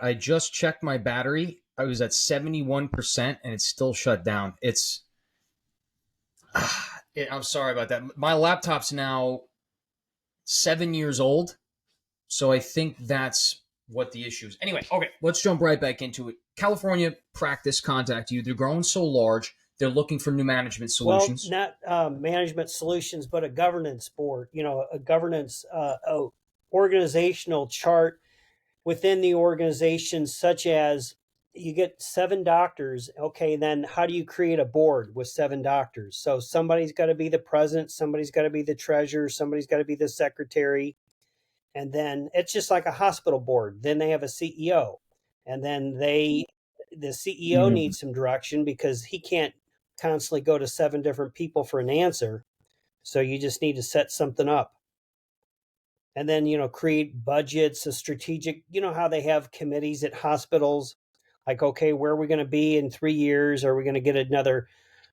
I just checked my battery. I was at 71% and it's still shut down. I'm sorry about that. My laptop's now 7 years old. So I think that's what the issue is. Anyway, okay, let's jump right back into it. California practice contact you. They're growing so large. They're looking for new management Well, solutions. not management solutions, but a governance board, a governance organizational chart within the organization, such as you get 7 doctors. Okay, then how do you create a board with 7 doctors? So somebody's got to be the president, somebody's got to be the treasurer, somebody's got to be the secretary. And then it's just like a hospital board. Then they have a CEO. And then the CEO Mm. needs some direction because he can't constantly go to 7 different people for an answer. So you just need to set something up. And then, create budgets, a strategic, how they have committees at hospitals, like, okay, where are we going to be in 3 years? Are we going to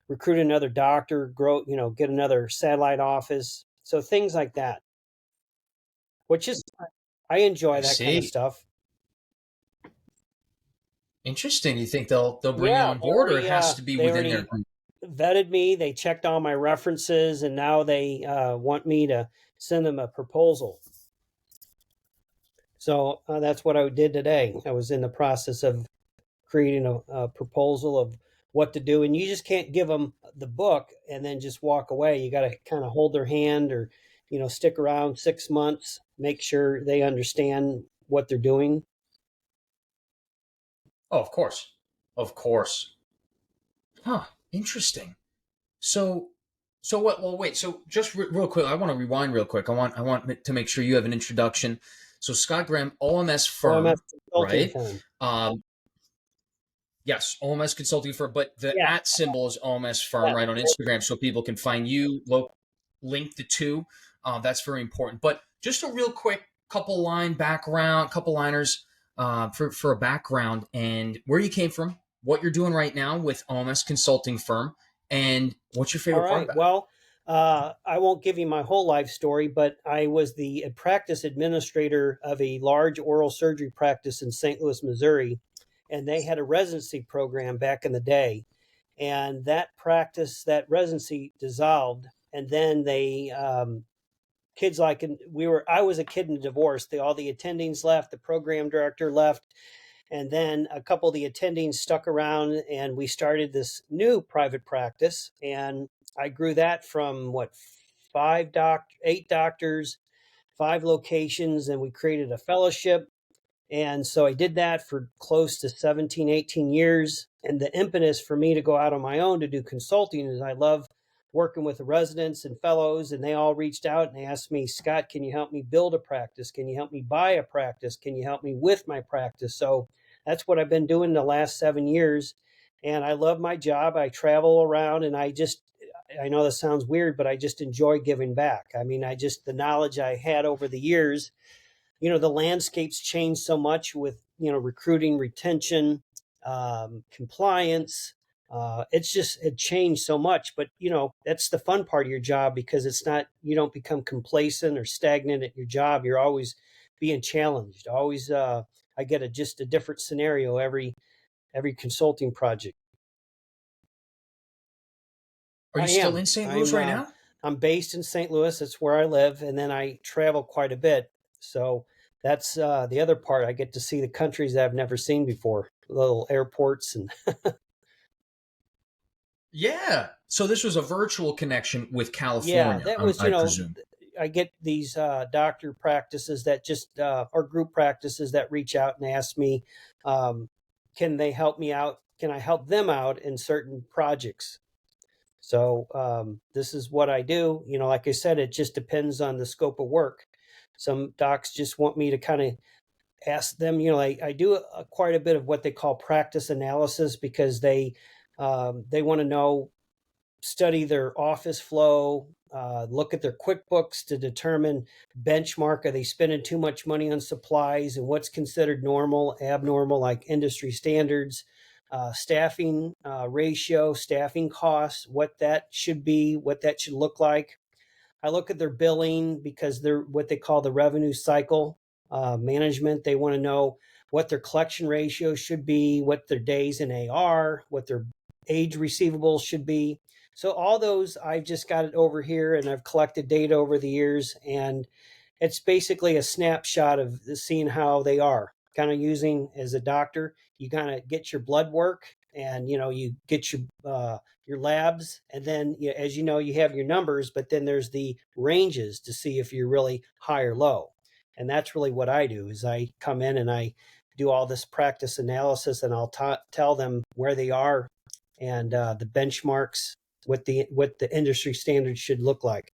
recruit another doctor, grow, get another satellite office? So things like that, which is, I enjoy I that kind of see. stuff. Interesting. You think they'll bring you Yeah, on board, or it has to be they within their already group? vetted me. They checked all my references, and now they want me to send them a proposal. So that's what I did today. I was in the process of creating a proposal of what to do, and you just can't give them the book and then just walk away. You got to kind of hold their hand, or stick around 6 months, make sure they understand what they're doing. Oh, of course, of course. Huh. Interesting. So, so what? Well, wait. So, just real quick, I want to rewind real quick. I want to make sure you have an introduction. So, Scott Graham, OMS OMF firm, consulting right? firm. Um, yes, OMS consulting firm, but the Yeah, at symbol is OMS firm, yeah. right, on Instagram, so people can find you. Link the two. That's very important. But just a real quick couple liners for a background and where you came from, what you're doing right now with OMS consulting firm, and what's your All favorite part right. about it. Well, I won't give you my whole life story, but I was the practice administrator of a large oral surgery practice in St. Louis, Missouri, and they had a residency program back in the day. And that residency dissolved, and then kids like I was a kid in a divorce. All the attendings left, the program director left, and then a couple of the attendings stuck around, and we started this new private practice. And I grew that from 8 doctors, 5 locations, and we created a fellowship. And so I did that for close to 17, 18 years. And the impetus for me to go out on my own to do consulting is I love working with the residents and fellows. And they all reached out and they asked me, Scott, can you help me build a practice? Can you help me buy a practice? Can you help me with my practice? So that's what I've been doing the last 7 years. And I love my job. I travel around, and I know this sounds weird, but I just enjoy giving back. I mean, the knowledge I had over the years, the landscape's changed so much with recruiting, retention, compliance. It changed so much, but that's the fun part of your job, because it's not, you don't become complacent or stagnant at your job. You're always being challenged, always. I get just a different scenario every consulting project. Are you I still am. in St. Louis right now? I'm based in St. Louis. That's where I live, and then I travel quite a bit. So that's the other part. I get to see the countries that I've never seen before, little airports, and Yeah. So this was a virtual connection with yeah, California, that was I presume. I get these doctor practices that just or group practices that reach out and ask me, um, can they help me out? Can I help them out in certain projects? So this is what I do. Like I said, it just depends on the scope of work. Some docs just want me to kind of ask them. I do quite a bit of what they call practice analysis, because they want to know, study their office flow, look at their QuickBooks to determine benchmark. Are they spending too much money on supplies, and what's considered normal, abnormal, like industry standards, staffing ratio, staffing costs, what that should be, what that should look like. I look at their billing, because they're what they call the revenue cycle management. They want to know what their collection ratio should be, what their days in AR, what their age receivables should be. So all those, I've just got it over here, and I've collected data over the years, and it's basically a snapshot of seeing how they are. Kind of using as a doctor, you kind of get your blood work, and you get your labs, and then as you know, you have your numbers, but then there's the ranges to see if you're really high or low. And that's really what I do. Is I come in and I do all this practice analysis, and I'll tell them where they are, and the benchmarks, what the industry standards should look like.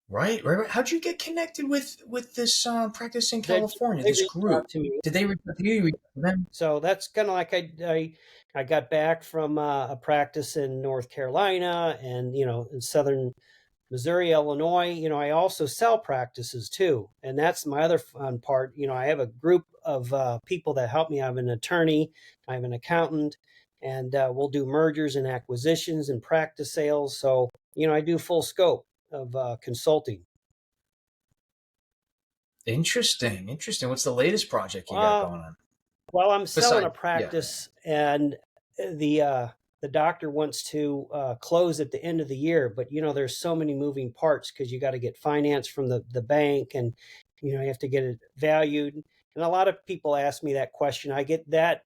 Right. How'd you get connected with this practice in They California? they This reached group? out to me. Did they reach out to you? You reached out to them? So that's kind of like I got back from a practice in North Carolina, and in Southern Missouri, Illinois. I also sell practices too, and that's my other fun part. I have a group of people that help me. I have an attorney, I have an accountant, and we'll do mergers and acquisitions and practice sales. So I do full scope of consulting. Interesting. What's the latest project you got Uh, going on? Well, I'm selling a Beside, yeah. practice, and the doctor wants to close at the end of the year, but there's so many moving parts because you got to get finance from the bank, and you have to get it valued. And a lot of people ask me that question. I get that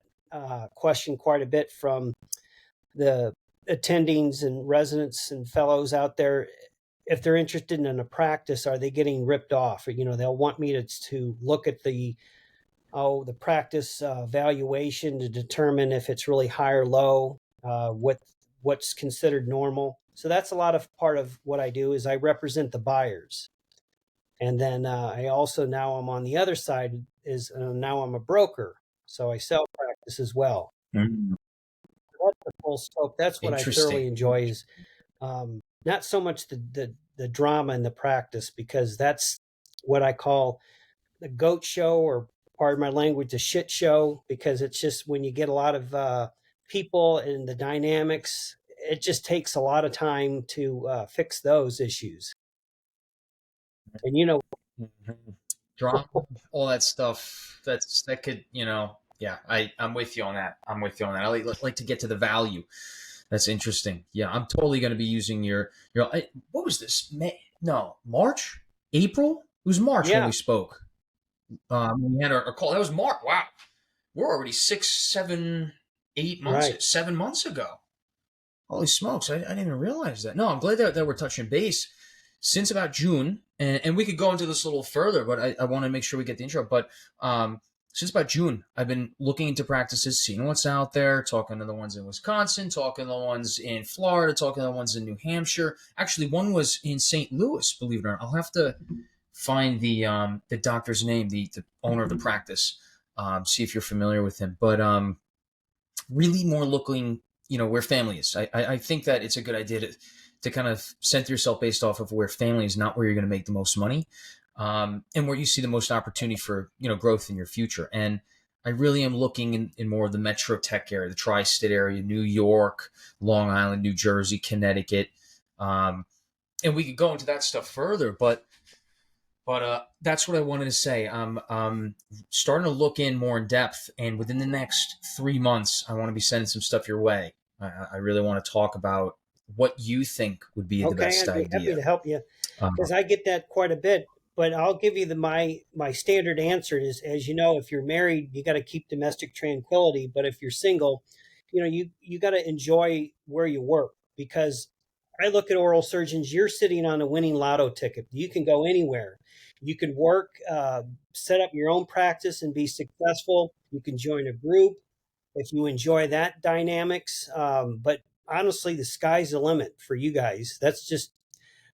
question quite a bit from the attendings and residents and fellows out there. If they're interested in a practice, are they getting ripped off? Or, they'll want me to look at the practice valuation to determine if it's really high or low, what's considered normal. So that's a lot of part of what I do. Is I represent the buyers, and then I also, now I'm on the other side, is now I'm a broker, so I sell practice as well. Mm. That's the full scope. That's what I thoroughly Interesting. enjoy. Is not so much the drama in the practice, because that's what I call the goat show, or pardon my language, a shit show, because it's just when you get a lot of people and the dynamics, it just takes a lot of time to fix those issues. And Mhm. Drama, all that stuff. That could, yeah. I'm with you on that. I like to get to the value. That's interesting. Yeah, I'm totally going to be using what was this? May? No, March, April. It was March when yeah, we spoke. We had our call. That was March. Wow, we're already 6, 7, 8 months, right. 7 months ago. Holy smokes! I didn't even realize that. No, I'm glad that we're touching base since about June, and we could go into this a little further, but I want to make sure we get the intro. But since about June, I've been looking into practices, seeing what's out there, talking to the ones in Wisconsin, talking to the ones in Florida, talking to the ones in New Hampshire. Actually, one was in St. Louis. Believe it or not, I'll have to find the doctor's name, the owner of the practice. See if you're familiar with him. But really more looking, where family is. I think that it's a good idea to kind of center yourself based off of where family is, not where you're going to make the most money, and where you see the most opportunity for growth in your future. And I really am looking in more of the metro tech area, the tri-state area, New York, Long Island, New Jersey, Connecticut, and we could go into that stuff further. But that's what I wanted to say. I'm starting to look in more in depth, and within the next 3 months, I want to be sending some stuff your way. I really want to talk about what you think would be the Okay, best I'd be happy idea. to help you, Uh, because I get that quite a bit. But I'll give you my standard answer is, as you know, if you're married, you got to keep domestic tranquility. But if you're single, you got to enjoy where you work, because I look at oral surgeons. You're sitting on a winning lotto ticket. You can go anywhere. You can work, set up your own practice and be successful. You can join a group if you enjoy that dynamics. But honestly, the sky's the limit for you guys. That's just,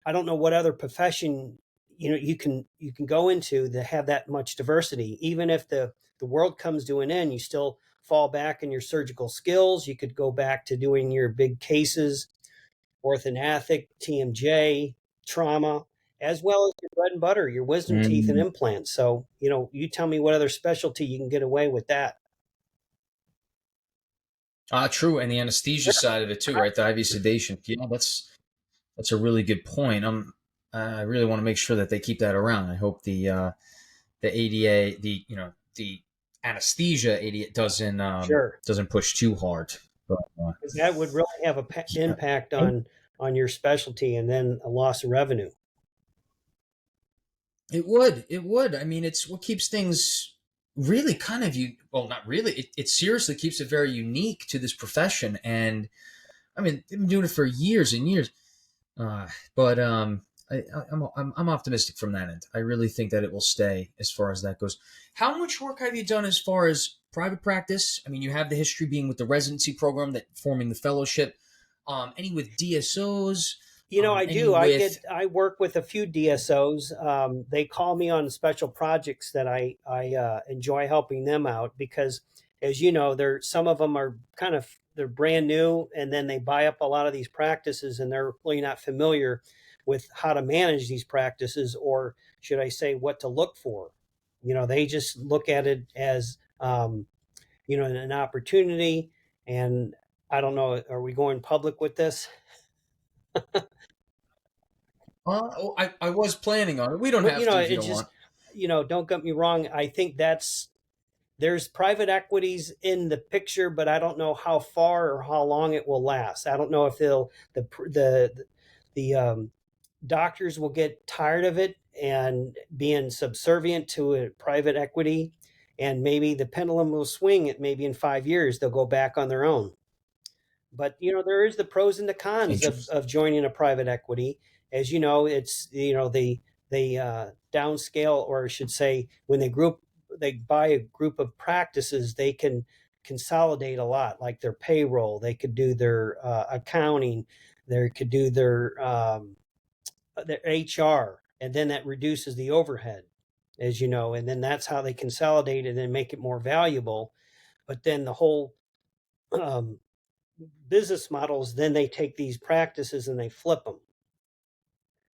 I don't know what other profession you can go into that have that much diversity. Even if the world comes to an end, you still fall back in your surgical skills. You could go back to doing your big cases, orthodontic, TMJ, trauma, as well as your bread and butter, your wisdom teeth and mm, implants. So, you tell me what other specialty you can get away with that. true, and the anesthesia side of it too, right? The IV sedation. Yeah, that's a really good point. I really want to make sure that they keep that around. I hope the ADA, the anesthesia ADA Sure. doesn't push too hard. But, Because that would really have a yeah. impact on your specialty, and then a loss of revenue. It would. It would. I mean, it's what keeps things really kind of well, not really. It seriously keeps it very unique to this profession. And I mean, they've been doing it for years and years. But I'm optimistic from that end. I really think that it will stay as far as that goes. How much work have you done as far as private practice? I mean, you have the history being with the residency program, that forming the fellowship. Any with DSOs? I Any do. with I work with a few DSOs. They call me on special projects that I enjoy helping them out because, as you know, some of them are they're brand new, and then they buy up a lot of these practices, and they're really not familiar with how to manage these practices, or should I say, what to look for. They just look at it as an opportunity. And I don't know, are we going public with this? I was planning on it. We don't But have to if you it don't just, want. don't get me wrong. I think there's private equities in the picture, but I don't know how far or how long it will last. I don't know if the doctors will get tired of it and being subservient to a private equity, and maybe the pendulum will swing. It maybe in 5 years they'll go back on their own. But there is the pros and the cons Interest. of joining a private equity. As you know, it's they downscale, or I should say, when they buy a group of practices, they can consolidate a lot, like their payroll. They could do their accounting. They could do their HR, and then that reduces the overhead, as you know, and then that's how they consolidate it and make it more valuable. But then the whole um, business models, then they take these practices and they flip them.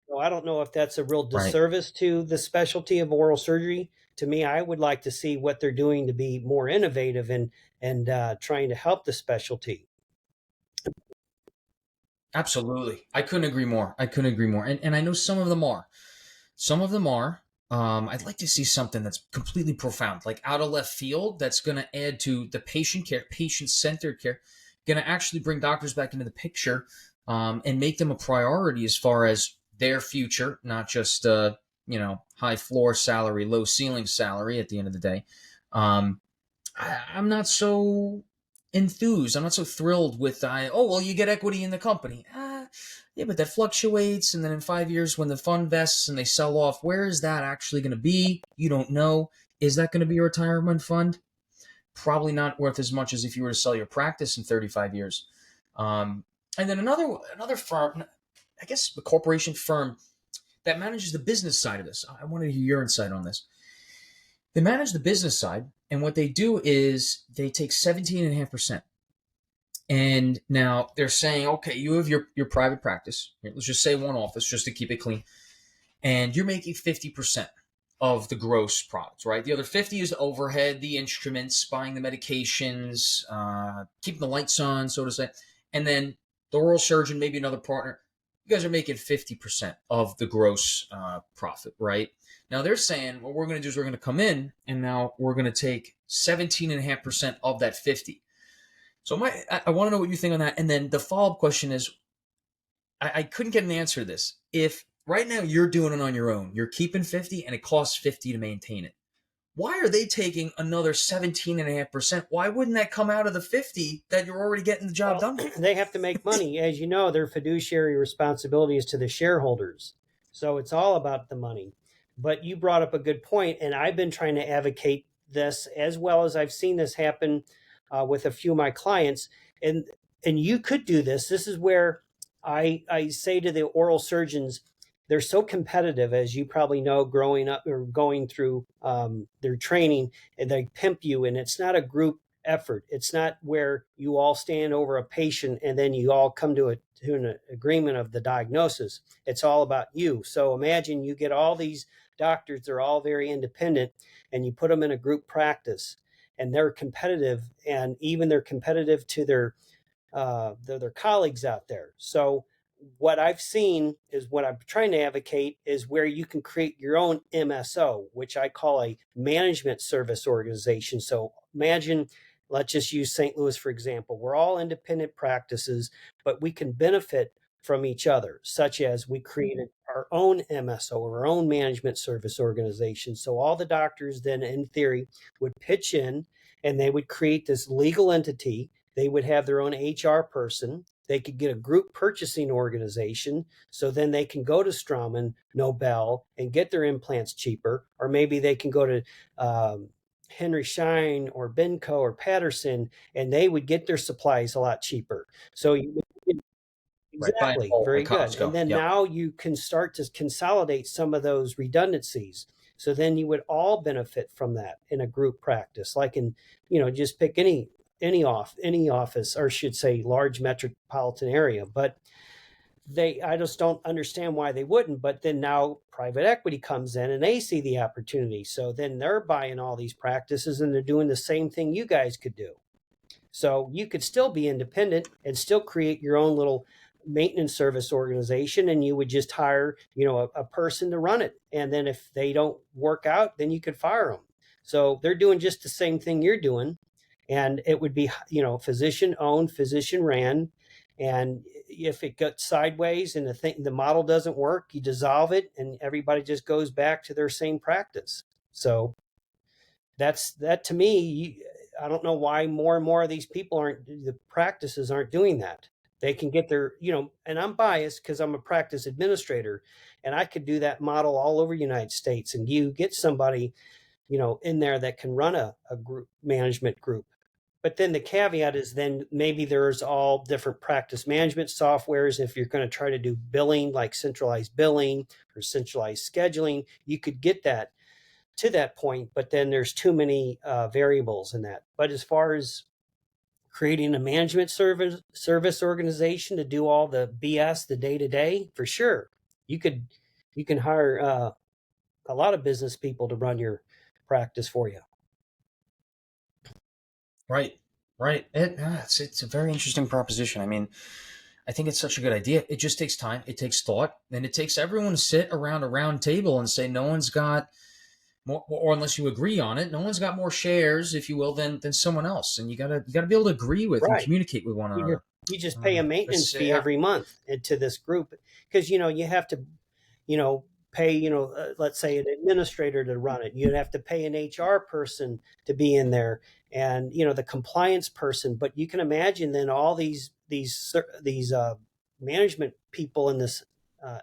So I don't know if that's a real Right. disservice to the specialty of oral surgery. To me, I would like to see what they're doing to be more innovative and trying to help the specialty. Absolutely. I couldn't agree more. I couldn't agree more. And I know some of them are. Some of them are. I'd like to see something that's completely profound, like out of left field, that's going to add to the patient care, patient centered care, going to actually bring doctors back into the picture, and make them a priority as far as their future, not just, high floor salary, low ceiling salary at the end of the day. Um, I'm not so enthused. I'm not so thrilled with well, you get equity in the company. Yeah, but that fluctuates, and then in 5 years when the fund vests and they sell off, where is that actually going to be? You don't know. Is that going to be a retirement fund? Probably not worth as much as if you were to sell your practice in 35 years. And then another firm, I guess a corporation firm that manages the business side of this. I wanted to hear your insight on this. They manage the business side, and what they do is they take 17.5%. And now they're saying, okay, you have your private practice. Let's just say one office, just to keep it clean, and you're making 50% of the gross profits, right? The other 50 is the overhead, the instruments, buying the medications, keeping the lights on, so to say, and then the oral surgeon, maybe another partner. You guys are making 50% of the gross profit, right? Now they're saying what we're going to do is we're going to come in and now we're going to take 17.5% of that 50. So I want to know what you think on that. And then the follow up question is, I couldn't get an answer to this. If right now you're doing it on your own, you're keeping 50 and it costs 50 to maintain it, why are they taking another 17.5%? Why wouldn't that come out of the 50 that you're already getting the job Well, done with? they have to make money. As you know, their fiduciary responsibility is to the shareholders. So it's all about the money. But you brought up a good point, and I've been trying to advocate this, as well as I've seen this happen with a few of my clients. And you could do this. This is where I say to the oral surgeons, they're so competitive, as you probably know, growing up or going through their training, and they pimp you, and it's not a group effort. It's not where you all stand over a patient and then you all come to an agreement of the diagnosis. It's all about you. So imagine you get all these doctors, they're all very independent, and you put them in a group practice, and they're competitive, and even they're competitive to their colleagues out there. So what I've seen is what I'm trying to advocate is where you can create your own MSO, which I call a management service organization. So imagine, let's just use St. Louis for example. We're all independent practices, but we can benefit from each other, such as we created our own MSO, our own management service organization. So all the doctors then, in theory, would pitch in and they would create this legal entity. They would have their own HR person. They could get a group purchasing organization. So then they can go to Straumann, Nobel, and get their implants cheaper. Or maybe they can go to Henry Schein or Benco or Patterson, and they would get their supplies a lot cheaper. So you Right. Buy in exactly, bulk very like good. And Costco. then Yep. now you can start to consolidate some of those redundancies. So then you would all benefit from that in a group practice, like in, just pick any office, or I should say large metropolitan area. But I just don't understand why they wouldn't. But then now private equity comes in and they see the opportunity. So then they're buying all these practices and they're doing the same thing you guys could do. So you could still be independent and still create your own little maintenance service organization, and you would just hire, a person to run it. And then if they don't work out, then you could fire them. So they're doing just the same thing you're doing. And it would be, physician owned, physician ran. And if it got sideways and the model doesn't work, you dissolve it and everybody just goes back to their same practice. So that to me. I don't know why more and more of these the practices aren't doing that. They can get their, and I'm biased because I'm a practice administrator, and I could do that model all over the United States. And you get somebody, in there that can run a group management group. But then the caveat is then maybe there's all different practice management softwares. If you're going to try to do billing, like centralized billing or centralized scheduling, you could get that to that point, but then there's too many variables in that. But as far as creating a management service organization to do all the BS, the day to day, for sure, you can hire a lot of business people to run your practice for you. Right. Right. It's a very interesting proposition. I mean, I think it's such a good idea. It just takes time. It takes thought, and it takes everyone to sit around a round table and say no one's got more, or unless you agree on it, no one's got more shares, if you will, than someone else. And you gotta be able to agree with and Right. communicate with one another. You just pay a maintenance fee Yeah. every month to this group because you have to pay let's say an administrator to run it. You'd have to pay an HR person to be in there, and the compliance person. But you can imagine then all these management people in this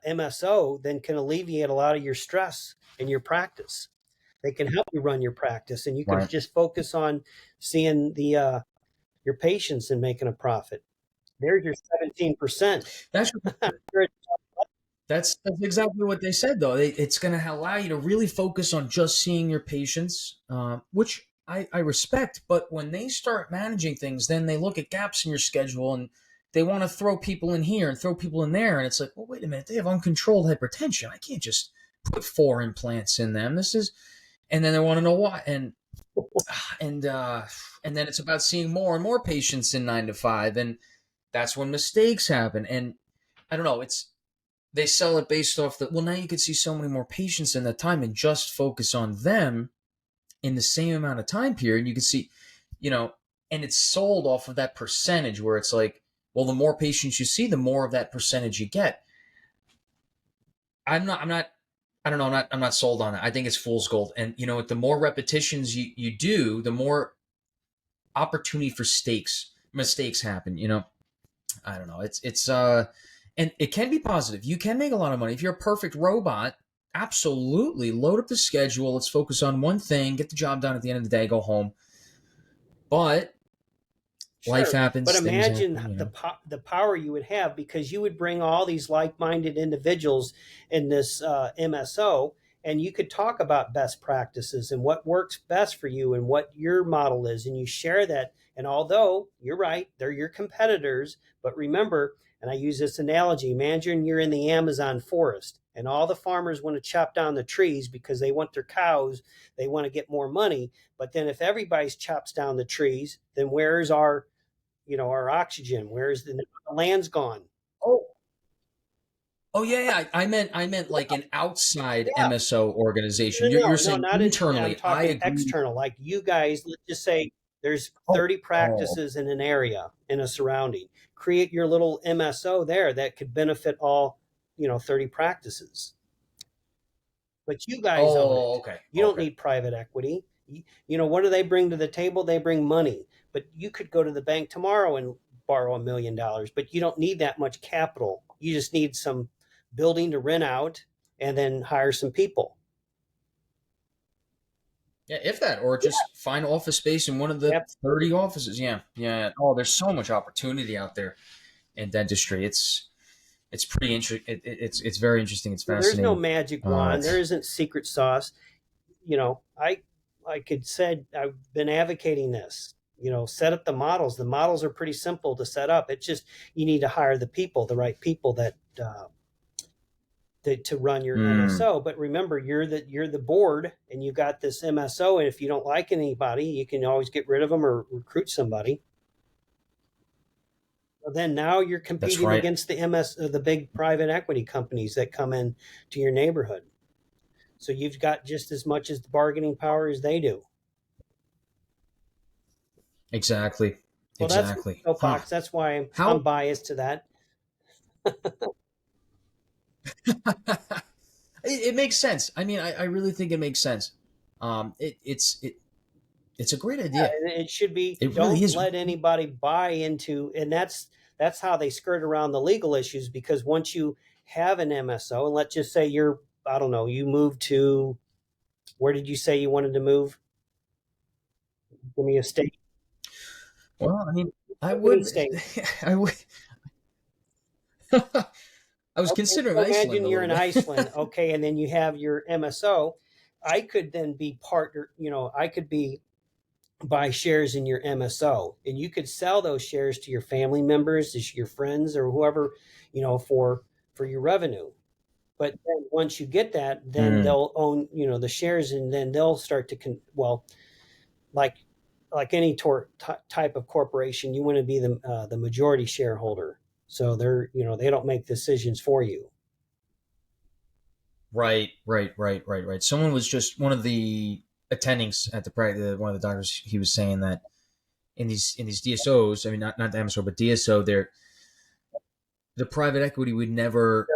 MSO then can alleviate a lot of your stress in your practice. They can help you run your practice, and you can Right. just focus on seeing the your patients and making a profit. There's your 17%. That's that's exactly what they said, though. It's going to allow you to really focus on just seeing your patients, which I respect. But when they start managing things, then they look at gaps in your schedule and they want to throw people in here and throw people in there. And it's like, well, wait a minute, they have uncontrolled hypertension. I can't just put 4 implants in them. And then they want to know why. And then it's about seeing more and more patients in 9 to 5, and that's when mistakes happen. And I don't know, they sell it based off that, well, now you can see so many more patients in that time and just focus on them in the same amount of time period. You can see, and it's sold off of that percentage where it's like, well, the more patients you see, the more of that percentage you get. I'm not I don't know, I'm not sold on it. I think it's fool's gold. And the more repetitions you do, the more opportunity for mistakes happen. I don't know. It's and it can be positive. You can make a lot of money if you're a perfect robot. Absolutely, load up the schedule. Let's focus on one thing. Get the job done at the end of the day. Go home. But life Sure, happens. but Things imagine happen. the power you would have because you would bring all these like-minded individuals in this MSO, and you could talk about best practices and what works best for you and what your model is, and you share that. And although you're right, they're your competitors, but remember, and I use this analogy: imagine you're in the Amazon forest, and all the farmers want to chop down the trees because they want their cows, they want to get more money. But then if everybody chops down the trees, then where's our oxygen? Where's the land's gone? Oh, Oh yeah, yeah. I meant like an outside Yeah. MSO organization. No, You're no, no, saying not in, I'm internally. I talking agree. external. Like you guys, let's just say there's Oh, 30 oh, practices in an area, in a surrounding. Create your little MSO there that could benefit all, 30 practices. But you guys own oh. it. Okay, You don't okay. need private equity. What do they bring to the table? They bring money. But you could go to the bank tomorrow and borrow $1 million, but you don't need that much capital. You just need some building to rent out and then hire some people. Yeah, if that, or just find office space in one of the Yep. 30 offices. Yeah, yeah. Oh, there's so much opportunity out there in dentistry. It's pretty interesting. It's very interesting. It's There's no fascinating. magic Uh, wand. There isn't secret sauce. I like it said, I've been advocating this. Set up the models. The models are pretty simple to set up. It's just you need to hire the people, the right people to run your mm, MSO. But remember, you're the board, and you got this MSO. And if you don't like anybody, you can always get rid of them or recruit somebody. Well, then now you're that's competing right. against the big private equity companies that come in to your neighborhood. So you've got just as much as the bargaining power as they do. Exactly. Well, that's Exactly. Huh. soapbox. That's why I'm How? biased to that. It makes sense. I mean, I really think it makes sense. It's a great idea. And it should be, It really don't is. let anybody buy into, and that's how they skirt around the legal issues, because once you have an MSO, and let's just say you're, I don't know, you moved to, where did you say you wanted to move? Give me a state. Well, I mean, I Any would, state. I would. I was Okay, considering so Iceland imagine a you're little in bit. Iceland, okay, and then you have your MSO. I could then be partner, I could be buy shares in your MSO, and you could sell those shares to your family members, to your friends, or whoever, for your revenue. But then once you get that, then Mm, they'll own, the shares, and then they'll start to well, like any type of corporation, you want to be the majority shareholder. So they don't make decisions for you. right, right, right, right, right. Someone was just one of the attendings at the practice. One of the doctors. He was saying that in these DSOs. I mean, not the MSO, but DSO. The private equity would never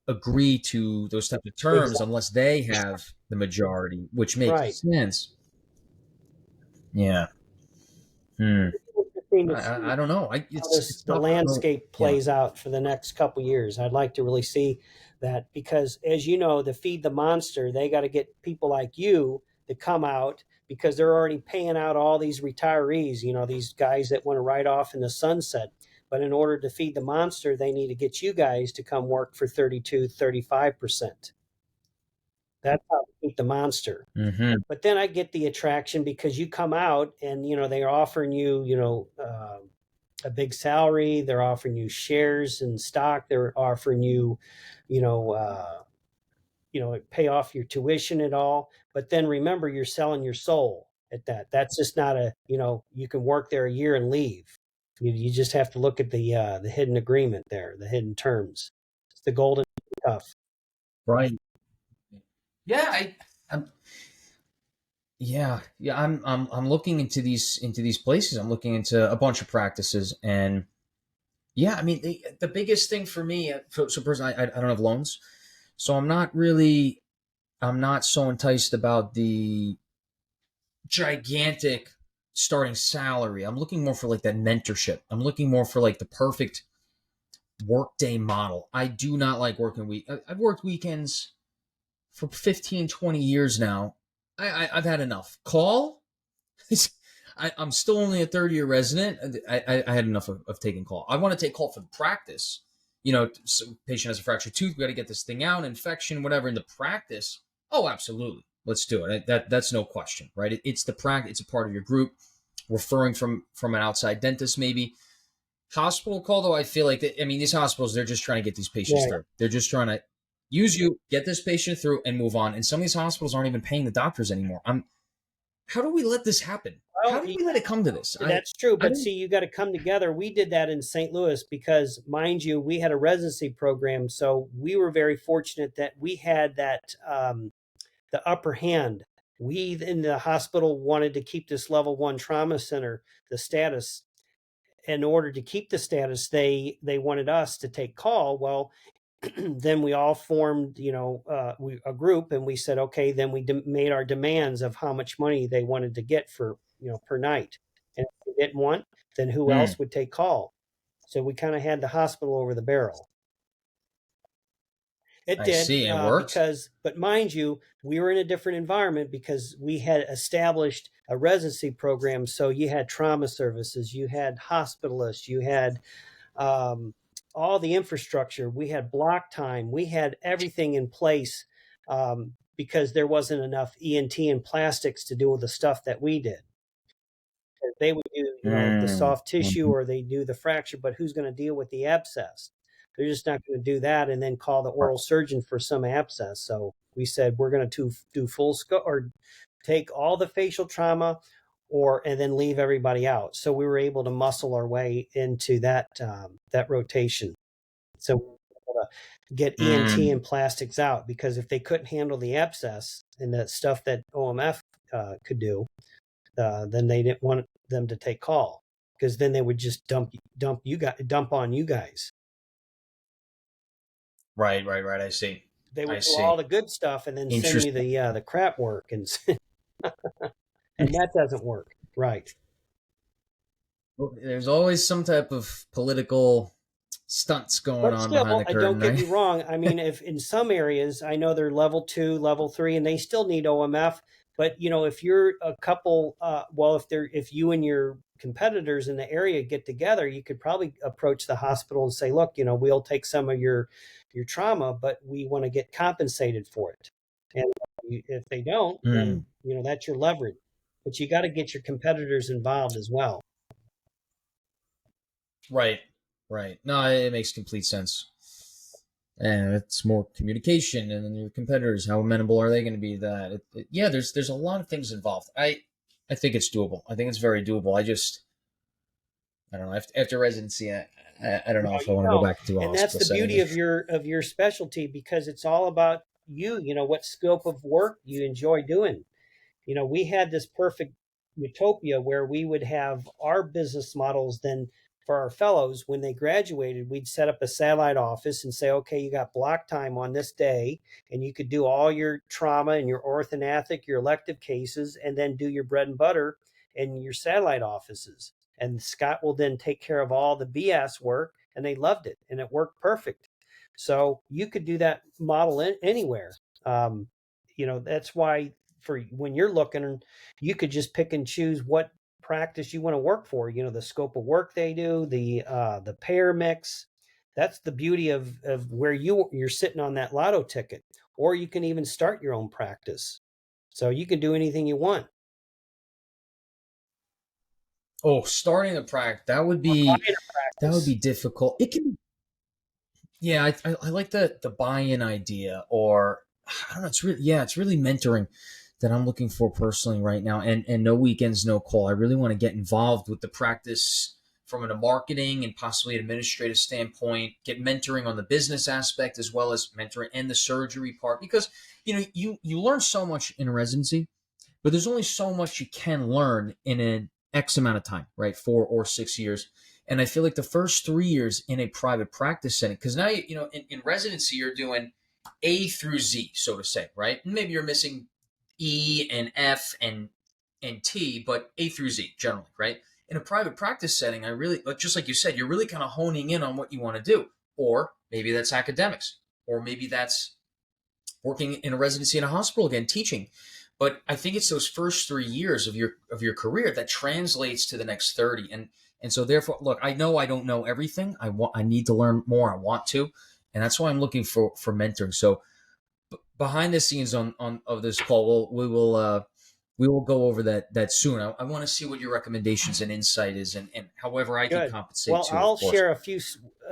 agree to those types of terms Exactly. unless they have the majority, which makes Right. sense. Yeah. Hmm. Interesting to I see don't know. how It's the tough. I don't know. landscape Yeah. plays out for the next couple years. I'd like to really see that, because, as you know, to feed the monster, they got to get people like you to come out, because they're already paying out all these retirees, these guys that want to ride off in the sunset. But in order to feed the monster, they need to get you guys to come work for 32, 35%. That's how to feed the monster. Hmm. But then I get the attraction, because you come out and they're offering you, a big salary. They're offering you shares and stock. They're offering you, you know, uh, pay off your tuition and all. But then remember, you're selling your soul at that. That's just not you can work there a year and leave. You just have to look at the hidden agreement there, the hidden terms. It's the golden cuff. Right. Yeah. I'm. Yeah. Yeah. I'm looking into these places. I'm looking into a bunch of practices, and yeah. I mean, the biggest thing for me. So personally, I don't have loans, so I'm not really. I'm not so enticed about the gigantic starting salary. I'm looking more for like that mentorship. I'm looking more for like the perfect workday model. I do not like working I've worked weekends for 15, 20 years now. I've had enough. Call. I'm still only a third-year resident. I had enough of taking call. I want to take call for the practice. Some patient has a fractured tooth. We got to get this thing out, infection, whatever. In the practice, oh, absolutely, let's do it. That's no question, right? It's the practice. It's a part of your group. Referring from an outside dentist, maybe. Hospital call, though, I feel like these hospitals, they're just trying to get these patients Right. through. They're just trying to use you, get this patient through, and move on. And some of these hospitals aren't even paying the doctors anymore. How do we let this happen? How Well, did we let it come to this? that's true. I But don't. see, you got to come together. We did that in St. Louis because, mind you, we had a residency program. So we were very fortunate that we had that, the upper hand. We in the hospital wanted to keep this level one trauma center, the status. In order to keep the status, they wanted us to take call. Well, then we all formed, a group, and we said, okay, then we made our demands of how much money they wanted to get for, per night. And if they didn't want, then who Mm, else would take call? So we kind of had the hospital over the barrel. It I did, see. It worked. but mind you, we were in a different environment because we had established a residency program. So you had trauma services, you had hospitalists, you had um, all the infrastructure. We had block time. We had everything in place because there wasn't enough ENT and plastics to do the stuff that we did. They would do, the Mm, soft tissue mhm. or they do the fracture, but who's going to deal with the abscess? They're just not going to do that and then call the oral surgeon for some abscess. So we said we're going to do full scope or take all the facial trauma and then leave everybody out. So we were able to muscle our way into that rotation. So we were able to get ENT Mm, and plastics out because if they couldn't handle the abscess and the stuff that OMF could do, then they didn't want them to take call because then they would just dump on you guys. right, right, right. I see. They I would do all see. the good stuff and then send you Interesting. the crap work, and and that doesn't work, right? Well, there's always some type of political stunts going But on behind still, the I don't curtain, get me right? wrong. I mean, if in some areas, I know they're level 2, level 3, and they still need OMF. But if you're a couple, well, if you and your competitors in the area get together, you could probably approach the hospital and say, look, we'll take some of your trauma, but we want to get compensated for it. And if they don't, Mm, then that's your leverage. But you got to get your competitors involved as well. right, right. No, it makes complete sense. And it's more communication, and then your competitors. How amenable are they going to be to that? Yeah, there's a lot of things involved. I think it's doable. I think it's very doable. I don't know. After residency, I don't No, know if I you want to go don't. back to a And that's hospital the setting. beauty of your specialty because it's all about you, what scope of work you enjoy doing. We had this perfect utopia where we would have our business models then for our fellows when they graduated, we'd set up a satellite office and say, okay, you got block time on this day, and you could do all your trauma and your orthodontic, your elective cases, and then do your bread and butter in your satellite offices. And Scott will then take care of all the BS work, and they loved it, and it worked perfect. So you could do that model anywhere. Um, that's why for when you're looking, you could just pick and choose what practice you want to work for. The scope of work they do, the pair mix. That's the beauty of where you're sitting on that lotto ticket, or you can even start your own practice. So you can do anything you want. Oh, starting a practice Or buying a that would practice. be difficult. It can, yeah. I like the buy-in idea, or I don't know. It's really mentoring that I'm looking for personally right now. And no weekends, no call. I really want to get involved with the practice from a marketing and possibly an administrative standpoint. Get mentoring on the business aspect as well as mentoring and the surgery part because you learn so much in residency, but there's only so much you can learn in an X amount of time, right? 4 or 6 years. And I feel like the first 3 years in a private practice setting, because now, in residency, you're doing A through Z, so to say, right? Maybe you're missing E and F and T, but A through Z generally, right? In a private practice setting, I really, just like you said, you're really kind of honing in on what you want to do. Or maybe that's academics, or maybe that's working in a residency in a hospital again, teaching. But I think it's those first 3 years of your career that translates to the next 30. And so therefore, look, I know I don't know everything. I need to learn more. I want to, and that's why I'm looking for mentoring. So behind the scenes on of this call, we will go over that soon. I want to see what your recommendations and insight is, and however I can Good. compensate Well, too, of I'll course. share a few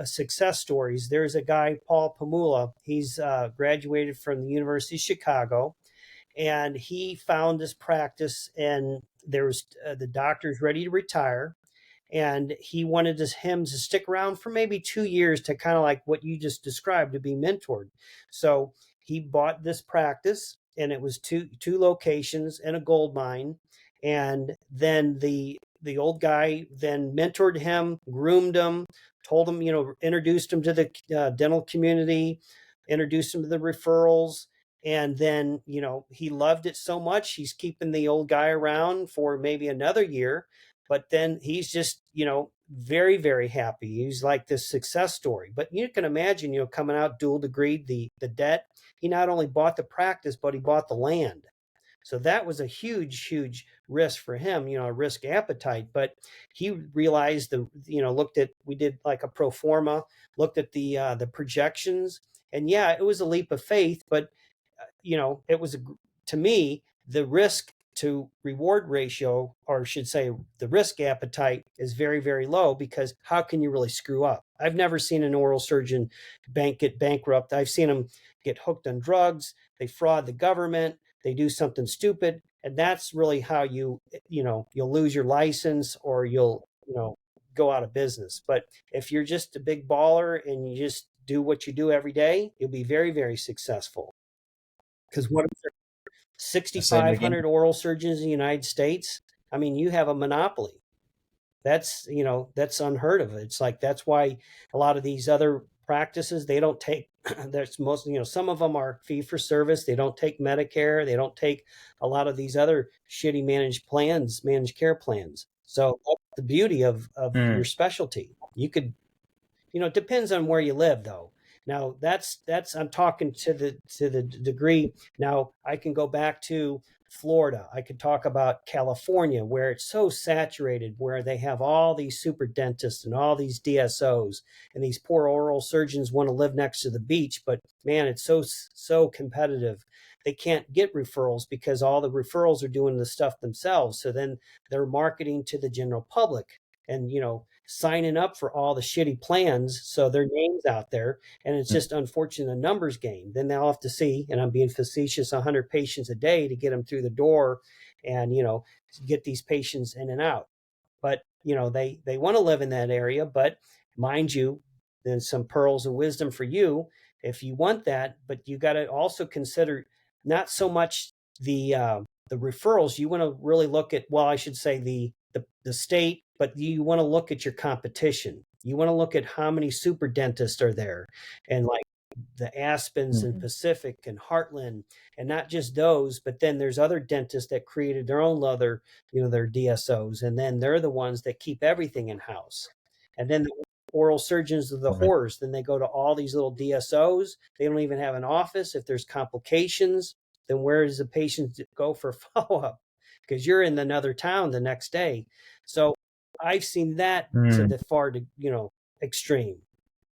success stories. There's a guy, Paul Pamula. He's graduated from the University of Chicago, and he found this practice, and there was the doctor's ready to retire, and he wanted him to stick around for maybe 2 years to kind of like what you just described, to be mentored. So he bought this practice, and it was two locations in a gold mine. And then the old guy then mentored him, groomed him, told him, introduced him to the dental community, introduced him to the referrals. And then, he loved it so much, he's keeping the old guy around for maybe another year. But then he's just, very, very happy. He's like this success story. But you can imagine, coming out dual degree, the debt. He not only bought the practice, but he bought the land. So that was a huge, huge risk for him, a risk appetite. But he realized we did like a pro forma, looked at the projections, and yeah, it was a leap of faith. But it was to me, the risk to reward ratio, or I should say the risk appetite, is very, very low, because how can you really screw up? I've never seen an oral surgeon get bankrupt. I've seen them get hooked on drugs, they fraud the government, they do something stupid, and that's really how you'll lose your license, or you'll go out of business. But if you're just a big baller and you just do what you do every day, you'll be very, very successful. Because what if there are I said it again. 6,500 oral surgeons in the United States? I mean, you have a monopoly. That's unheard of. It's like, that's why a lot of these other practices, they don't take, there's most, some of them are fee for service. They don't take Medicare. They don't take a lot of these other shitty managed care plans. So that's the beauty of your Mm. specialty. You could, it depends on where you live, though. Now that's I'm talking to the degree. Now I can go back to Florida. I could talk about California, where it's so saturated, where they have all these super dentists and all these DSOs, and these poor oral surgeons want to live next to the beach, but man, it's so competitive. They can't get referrals because all the referrals are doing the stuff themselves. So then they're marketing to the general public, and signing up for all the shitty plans, so their name's out there. And it's just unfortunate, a numbers game. Then they'll have to see, and I'm being facetious, 100 patients a day to get them through the door, and get these patients in and out. But they want to live in that area. But mind you, there's some pearls of wisdom for you if you want that. But you got to also consider not so much the referrals. You want to really look at, well, I should say the state, but you want to look at your competition. You want to look at how many super dentists are there, and like the Aspens and Mm. Pacific and Heartland, and not just those, but then there's other dentists that created their own other, their DSOs, and then they're the ones that keep everything in house. And then the oral surgeons are the Right. horrors. Then they go to all these little DSOs. They don't even have an office. If there's complications, then where does the patient go for follow up? Because you're in another town the next day. So I've seen that to Mm. the far to extreme.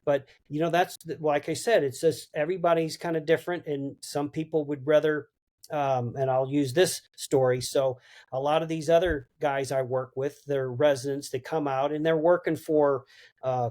But that's, like I said, it's just everybody's kind of different, and some people would rather. And I'll use this story. So a lot of these other guys I work with, they're residents. They come out and they're working for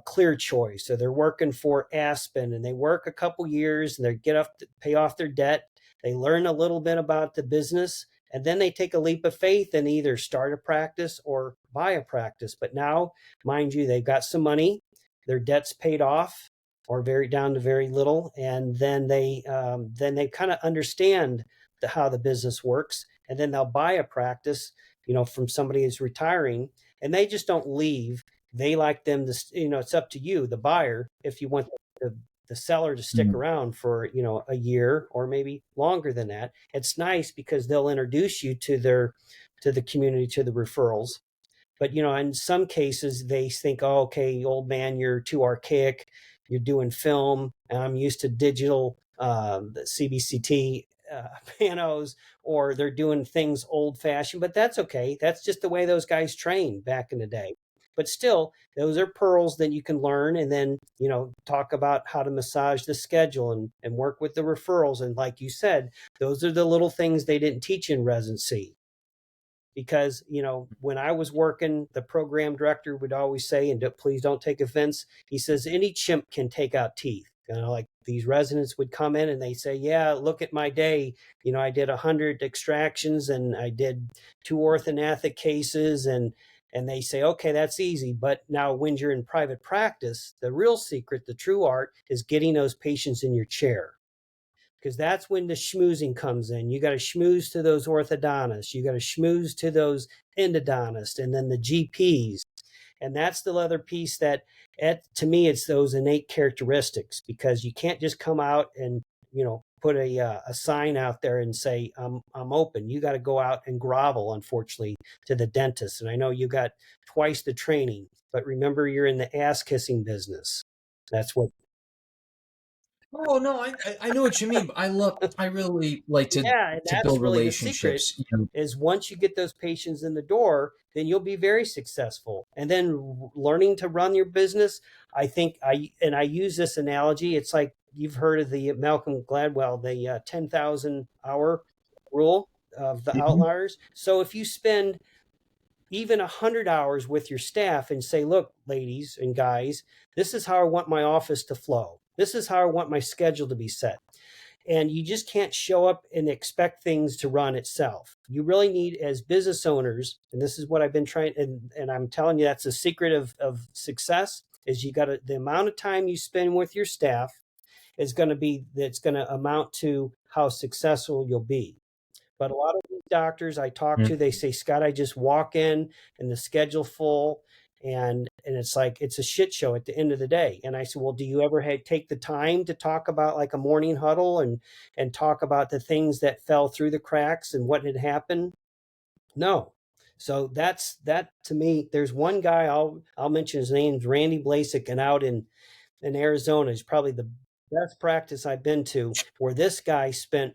Clear Choice, so they're working for Aspen, and they work a couple years and they pay off their debt. They learn a little bit about the business, and then they take a leap of faith and either start a practice or buy a practice. But now, mind you, they've got some money, their debt's paid off, or very down to very little, and then they kind of understand how the business works, and then they'll buy a practice, from somebody who's retiring, and they just don't leave. They like them to, it's up to you, the buyer, if you want the seller to stick Mm. around for a year or maybe longer than that. It's nice because they'll introduce you to the community, to the referrals. But in some cases they think, oh, okay, old man, you're too archaic, you're doing film, and I'm used to digital, CBCT panos, or they're doing things old fashioned. But that's okay, that's just the way those guys trained back in the day. But still, those are pearls that you can learn, and then talk about how to massage the schedule, and work with the referrals. And like you said, those are the little things they didn't teach in residency. Because when I was working, the program director would always say, and please don't take offense, he says, any chimp can take out teeth. Like these residents would come in and they say, yeah, look at my day. I did 100 extractions and I did 2 orthodontic cases, and they say, okay, that's easy. But now when you're in private practice, the real secret, the true art, is getting those patients in your chair, because that's when the schmoozing comes in. You got to schmooze to those orthodontists, you got to schmooze to those endodontists, and then the GPs. And that's the other piece that, to me, it's those innate characteristics, because you can't just come out and, put a sign out there and say, I'm open. You got to go out and grovel, unfortunately, to the dentist. And I know you got twice the training, but remember, you're in the ass kissing business. That's what. Oh no, I know what you mean. But I really like Yeah, and to that's build really the secret, relationships. You know, is once you get those patients in the door, then you'll be very successful. And then learning to run your business, I think I use this analogy. It's like, you've heard of the Malcolm Gladwell, the 10,000 hour rule of the Mhm. outliers. So if you spend even 100 hours with your staff and say, look, ladies and guys, this is how I want my office to flow. This is how I want my schedule to be set. And you just can't show up and expect things to run itself. You really need, as business owners, and this is what I've been trying, and I'm telling you, that's the secret of success, is you got to, the amount of time you spend with your staff is going to be, that's going to amount to how successful you'll be. But a lot of these doctors I talk to, they say, Scott, I just walk in and the schedule full, and it's like, it's a shit show at the end of the day. And I said, well, do you ever take the time to talk about like a morning huddle and talk about the things that fell through the cracks and what had happened? No. So that's that to me. There's one guy, I'll mention his name's Randy Blasik, and out in Arizona is probably the best practice I've been to, where this guy spent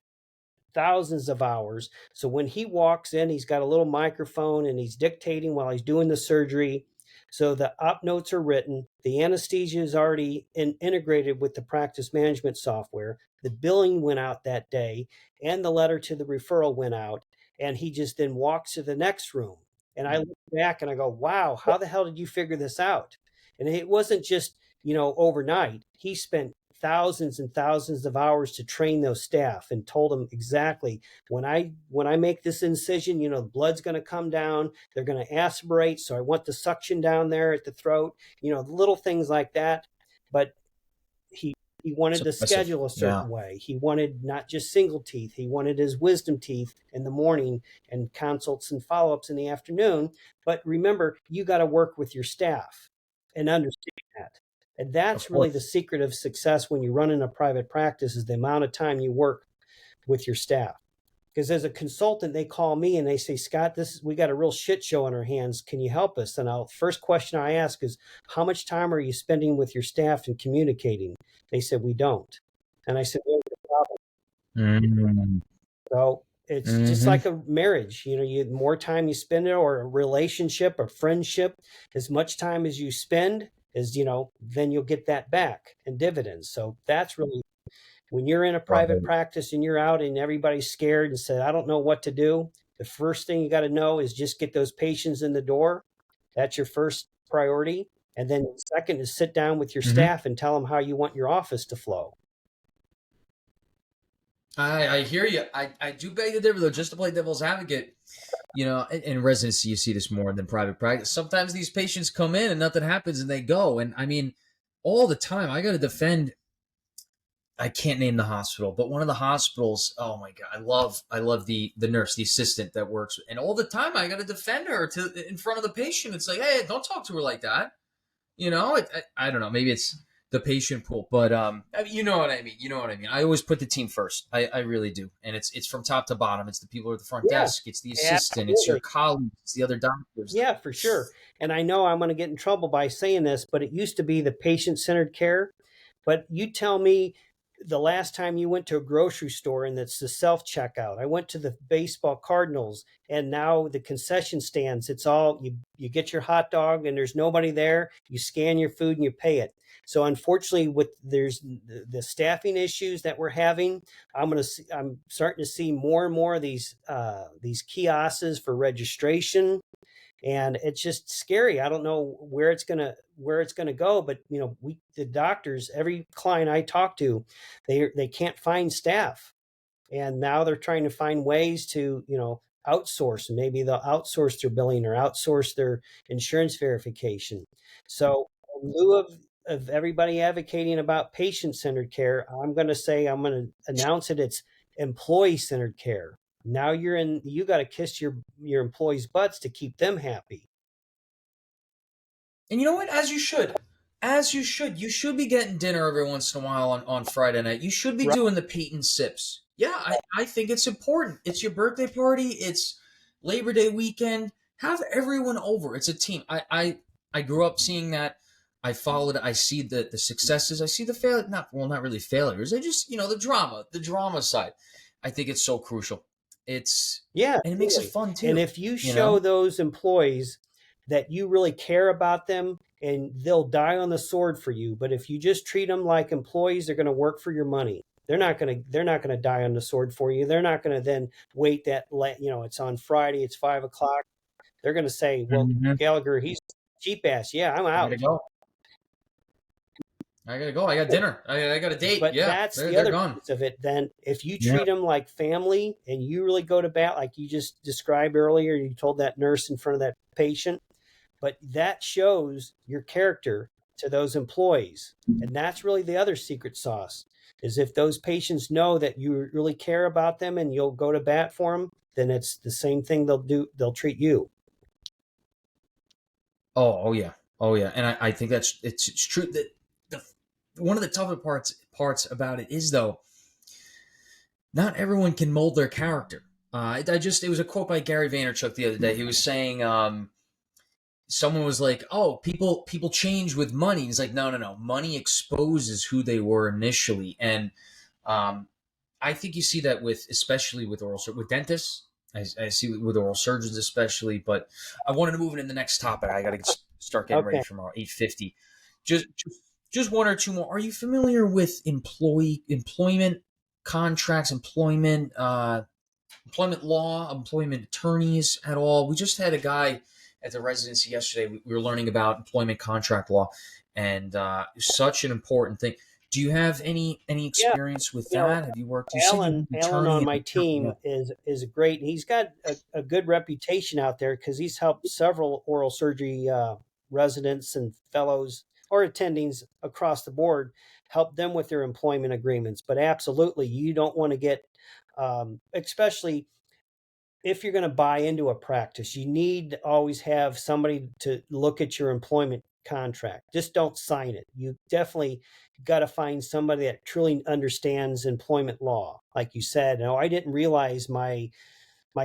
thousands of hours. So when he walks in, he's got a little microphone and he's dictating while he's doing the surgery. So the op notes are written. The anesthesia is already integrated with the practice management software. The billing went out that day, and the letter to the referral went out. And he just then walks to the next room. And I look back and I go, wow, how the hell did you figure this out? And it wasn't just, overnight. He spent thousands and thousands of hours to train those staff, and told them exactly, when I make this incision, the blood's going to come down, they're going to aspirate, so I want the suction down there at the throat, little things like that. But he he it's wanted to impressive. schedule a Yeah, certain way. He wanted not just single teeth. He wanted his wisdom teeth in the morning and consults and follow-ups in the afternoon. But remember, you got to work with your staff and understand that. And of that's really the course. secret of success when you run in a private practice, is the amount of time you work with your staff. Because as a consultant, they call me and they say, Scott, we got a real shit show on our hands. Can you help us? And first question I ask is, how much time are you spending with your staff and communicating? They said, we don't. And I said, well, Mm-hmm. so it's just Mm-hmm. like a marriage. The more time you spend it, or a relationship, a friendship, as much time as you spend, then you'll get that back in dividends. So that's really, when you're in a private Right. practice and you're out and everybody's scared and said, I don't know what to do, the first thing you got to know is just get those patients in the door. That's your first priority. And then second is sit down with your Mm-hmm. staff and tell them how you want your office to flow. I hear you. I do beg to differ though, just to play devil's advocate. In residency, you see this more than private practice. Sometimes these patients come in and nothing happens and they go. And I mean, all the time, I got to defend. I can't name the hospital, but one of the hospitals. Oh my god, I love the nurse, the assistant that works, and all the time I got to defend her in front of the patient. It's like, hey, don't talk to her like that. I don't know. Maybe it's the patient pool, but I mean, you know what I mean. You know what I mean. I always put the team first. I really do, and it's from top to bottom. It's the people at the front Yeah, desk. It's the assistant. It's your absolutely. colleagues. It's the other doctors. Yeah, for sure. And I know I'm going to get in trouble by saying this, but it used to be the patient-centered care. But you tell me, the last time you went to a grocery store and it's the self-checkout. I went to the baseball Cardinals, and now the concession stands, it's all, you get your hot dog and there's nobody there. You scan your food and you pay it. So unfortunately, with there's the staffing issues that we're having, I'm starting to see more and more of these kiosks for registration. and it's just scary. I don't know where it's gonna go, but the doctors, every client I talk to, they can't find staff, and now they're trying to find ways to outsource. Maybe they'll outsource their billing or outsource their insurance verification. So in lieu of everybody advocating about patient-centered care, I'm going to announce it. It's employee-centered care. Now you got to kiss your employees' butts to keep them happy. And you know what? As you should. As you should. You should be getting dinner every once in a while on Friday night. You should be Right. doing the Pete and Sips. Yeah, I think it's important. It's your birthday party. It's Labor Day weekend. Have everyone over. It's a team. I grew up seeing that. I followed it. I see the successes. I see the fail. Not really failures. I just the drama side. I think it's so crucial. Yeah, And it makes it really. fun And too. if you You show know. those employees that you really care about them, and they'll die on the sword for you, but if you just treat them like employees, they're going to work for your money. They're not going to die on the sword for you. They're not going to then wait it's on Friday, it's 5 o'clock. They're going to say, well, Mhm. Gallagher, he's cheap ass. Yeah, I'm I gotta out. go. I gotta go. I got dinner. I got a date. But Yeah, that's the they're other gone. piece of it. Then if you Yeah. treat them like family and you really go to bat, like you just described earlier, you told that nurse in front of that patient, but that shows your character to those employees. And that's really the other secret sauce, is if those patients know that you really care about them and you'll go to bat for them, then it's the same thing they'll treat you. Oh yeah. Oh yeah. And I think it's true that the one of the tougher parts about it is though, not everyone can mold their character. It was a quote by Gary Vaynerchuk the other day. He was saying, someone was like, "Oh, people change with money." He's like, "No, no, no. Money exposes who they were initially." And um, I think you see that especially with with dentists. I see with oral surgeons especially. But I wanted to move into the next topic. I got to start getting ready Okay. for tomorrow. 8:50. Just one or two more. Are you familiar with employment contracts, employment law, employment attorneys at all? We just had a guy at the residency yesterday. We were learning about employment contract law, and such an important thing. Do you have any Yeah. experience with You know, that? Have you worked? You said you're Alan an Alan attorney. on my Yeah. team is great. He's got a good reputation out there because he's helped several oral surgery residents and fellows or attendings across the board, help them with their employment agreements. But absolutely, you don't want to get, especially if you're going to buy into a practice, you need to always have somebody to look at your employment contract. Just don't sign it. You definitely got to find somebody that truly understands employment law. Like you said, no, I didn't realize my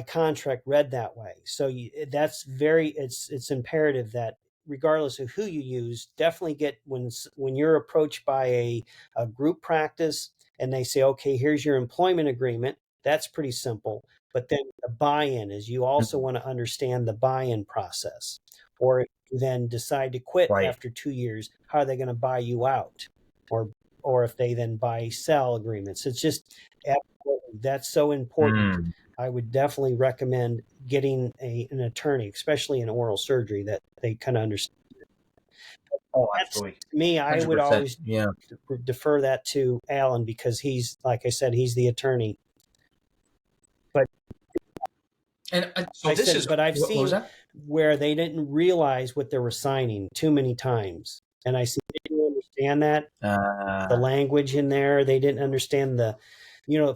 contract read that way. So that's it's imperative that regardless of who you use, definitely get when you're approached by a group practice and they say, okay, here's your employment agreement. That's pretty simple. But then the buy-in is you also Mhm. want to understand the buy-in process. Or if you then decide to quit Right. after 2 years, how are they going to buy you out? Or or if they then buy sell agreements. It's just absolutely that's so important. Mm. I would definitely recommend getting an attorney, especially in oral surgery, that they kind of understand. Oh, That's absolutely. me. one I Hundred would percent. always Yeah. defer that to Alan because he's, like I said, he's the attorney. But And so I this said, is but I've what was seen that? where they didn't realize what they were signing too many times. And I said, did you understand that? The Uh, language in there, they didn't understand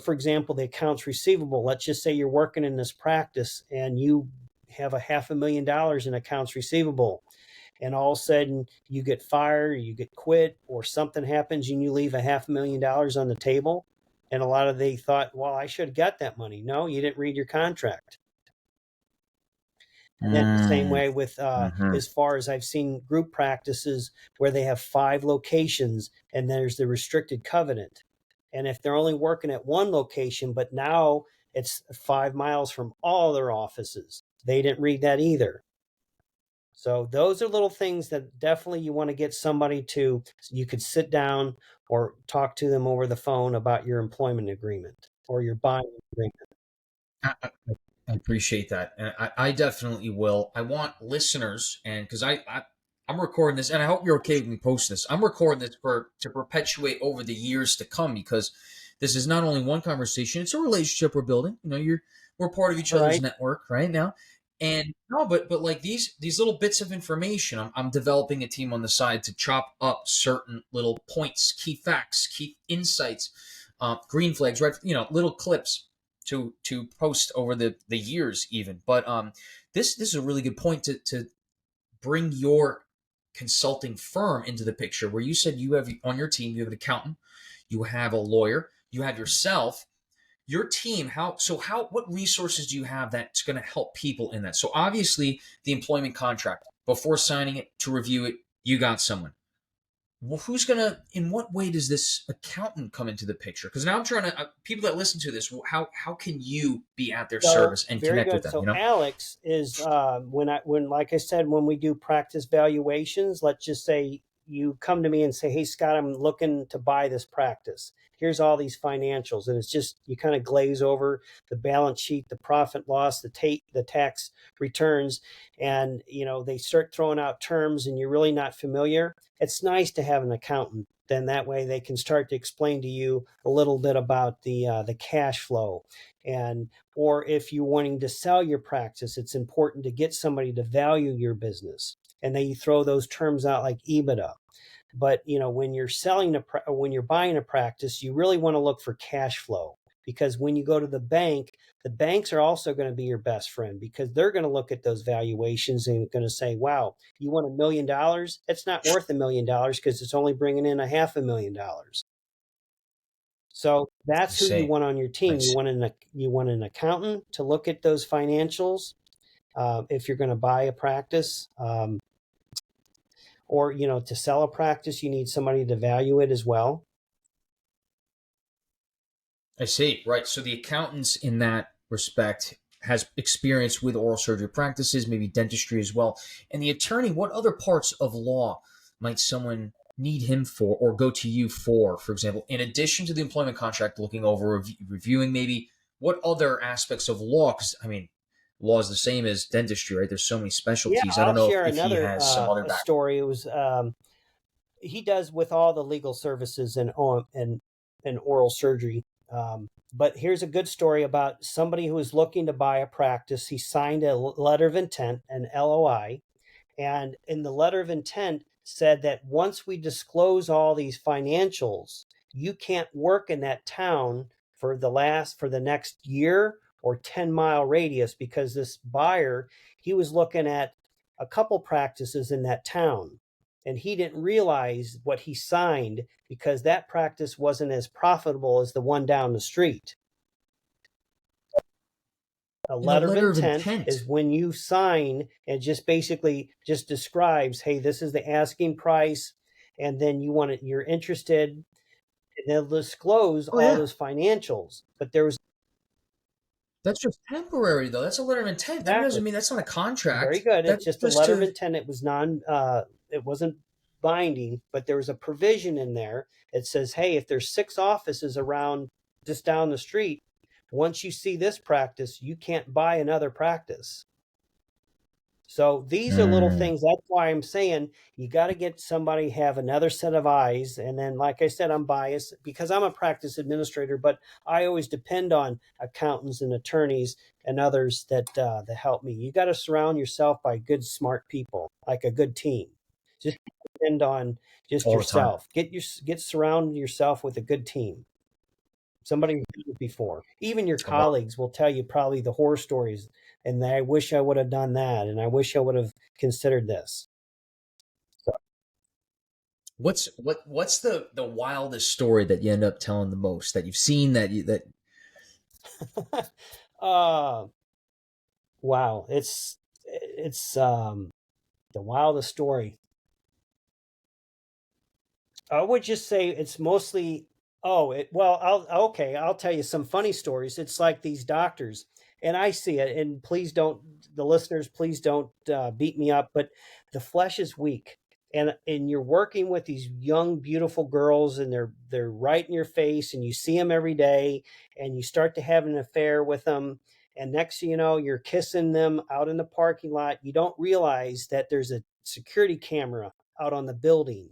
for example, the accounts receivable. Let's just say you're working in this practice and you have $500,000 in accounts receivable, and all of a sudden you get fired, or you get quit, or something happens and you leave $500,000 on the table. And a lot of they thought, well, I should have got that money. No, you didn't read your contract. And then the same mm, way with hmm as far as I've seen group practices where they have 5 locations and there's the restricted covenant. And if they're only working at one location, but now it's 5 miles from all their offices, they didn't read that either. So those are little things that definitely you want to get somebody to, you could sit down or talk to them over the phone about your employment agreement or your buying agreement. I appreciate that, and I definitely will. I want listeners, and because I'm recording this, and I hope you're okay with me posting this. I'm recording this for to perpetuate over the years to come, because this is not only one conversation; it's a relationship we're building. We're part of each other's Right. network right now, and no, but like these little bits of information, I'm developing a team on the side to chop up certain little points, key facts, key insights, green flags, red, little clips to post over the years even. But this is a really good point to bring your consulting firm into the picture, where you said you have on your team, you have an accountant, you have a lawyer, you have yourself, your team. How what resources do you have that's going to help people in that? So obviously the employment contract, before signing it, to review it, you got someone. Well, who's gonna? In what way does this accountant come into the picture? Because now I'm trying to people that listen to this. How can you be at their So service and very connect with good. them? So Alex is when like I said, when we do practice valuations, let's just say you come to me and say, "Hey Scott, I'm looking to buy this practice. Here's all these financials," and it's just you kind of glaze over the balance sheet, the profit loss, the tax returns, and they start throwing out terms, and you're really not familiar. It's nice to have an accountant. Then that way they can start to explain to you a little bit about the cash flow, and or if you're wanting to sell your practice, it's important to get somebody to value your business. And then you throw those terms out like EBITDA. But when you're when you're buying a practice, you really want to look for cash flow, because when you go to the banks are also going to be your best friend, because they're going to look at those valuations and going to say, "Wow, you want $1 million? It's not worth $1 million because it's only bringing in a $500,000." So I that's who you see. want on your I team. see. You want an accountant to look at those financials if you're going to buy a practice, or to sell a practice, you need somebody to value it as well. I see. Right. So the accountants in that respect has experience with oral surgery practices, maybe dentistry as well. And the attorney, what other parts of law might someone need him for or go to you for example, in addition to the employment contract, looking over, reviewing maybe what other aspects of law? Because, I mean, law is the same as dentistry, right? There's so many Yeah, specialties. I don't I'll know share if he another has some other a background. story. It was he does with all the legal services and oral surgery. But here's a good story about somebody who was looking to buy a practice. He signed a letter of intent, an LOI, and in the letter of intent said that once we disclose all these financials, you can't work in that town for the next year or 10-mile radius, because this buyer, he was looking at a couple practices in that town, and he didn't realize what he signed, because that practice wasn't as profitable as the one down the street. A In a letter of letter of intent intent. is when you sign and just basically just describes, "Hey, this is the asking price," and then you're interested, and they'll disclose Oh, all yeah. those financials. But there was That's just temporary, though. That's a letter of intent. That exactly doesn't mean that's not a very contract. good. That's It's just a just letter of to. intent. It wasn't binding, but there was a provision in there. It says, "Hey, if there's 6 offices around just down the street, once you see this practice, you can't buy another practice." So these are little Mm, things. That's why I'm saying you got to get somebody, have another set of eyes. And then, like I said, I'm biased because I'm a practice administrator, but I always depend on accountants and attorneys and others that help me. You got to surround yourself by good, smart people, like a good team. Just depend on just all the time. yourself. Get surround yourself with a good team. Somebody who's done it before. Even your I love colleagues will tell you probably the horror stories, and I wish I would have done that, and I wish I would have considered this. So, what's the wildest story that you end up telling the most that you've seen that uh, wow, it's the wildest story. I would just say it's mostly. Oh, well, I'll tell you some funny stories. It's like these doctors, and I see it. And please don't, the listeners, please don't beat me up. But the flesh is weak, and you're working with these young, beautiful girls, and they're right in your face, and you see them every day, and you start to have an affair with them, And next thing you know, you're kissing them out in the parking lot. You don't realize that there's a security camera out on the building.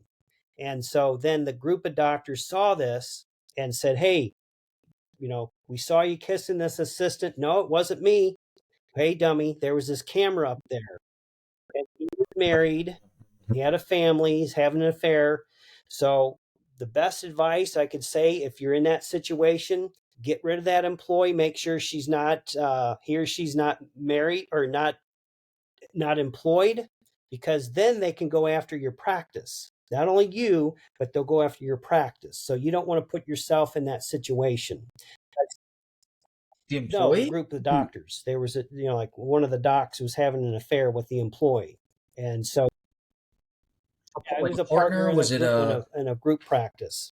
And so then the group of doctors saw this and said, hey, we saw you kissing this assistant. No, it wasn't me. Hey, dummy, there was this camera up there. And he was married. He had a family. He's having an affair. So the best advice I could say, if you're in that situation, get rid of that employee. Make sure she's not she's not married or not employed, because then they can go after your practice. Not only you, but they'll go after your practice. So you don't want to put yourself in that situation. The No, the employee? group of doctors. There was like one of the docs was having an affair with the employee, and so I Like was a a partner partner? in a Was it group a? in a group practice,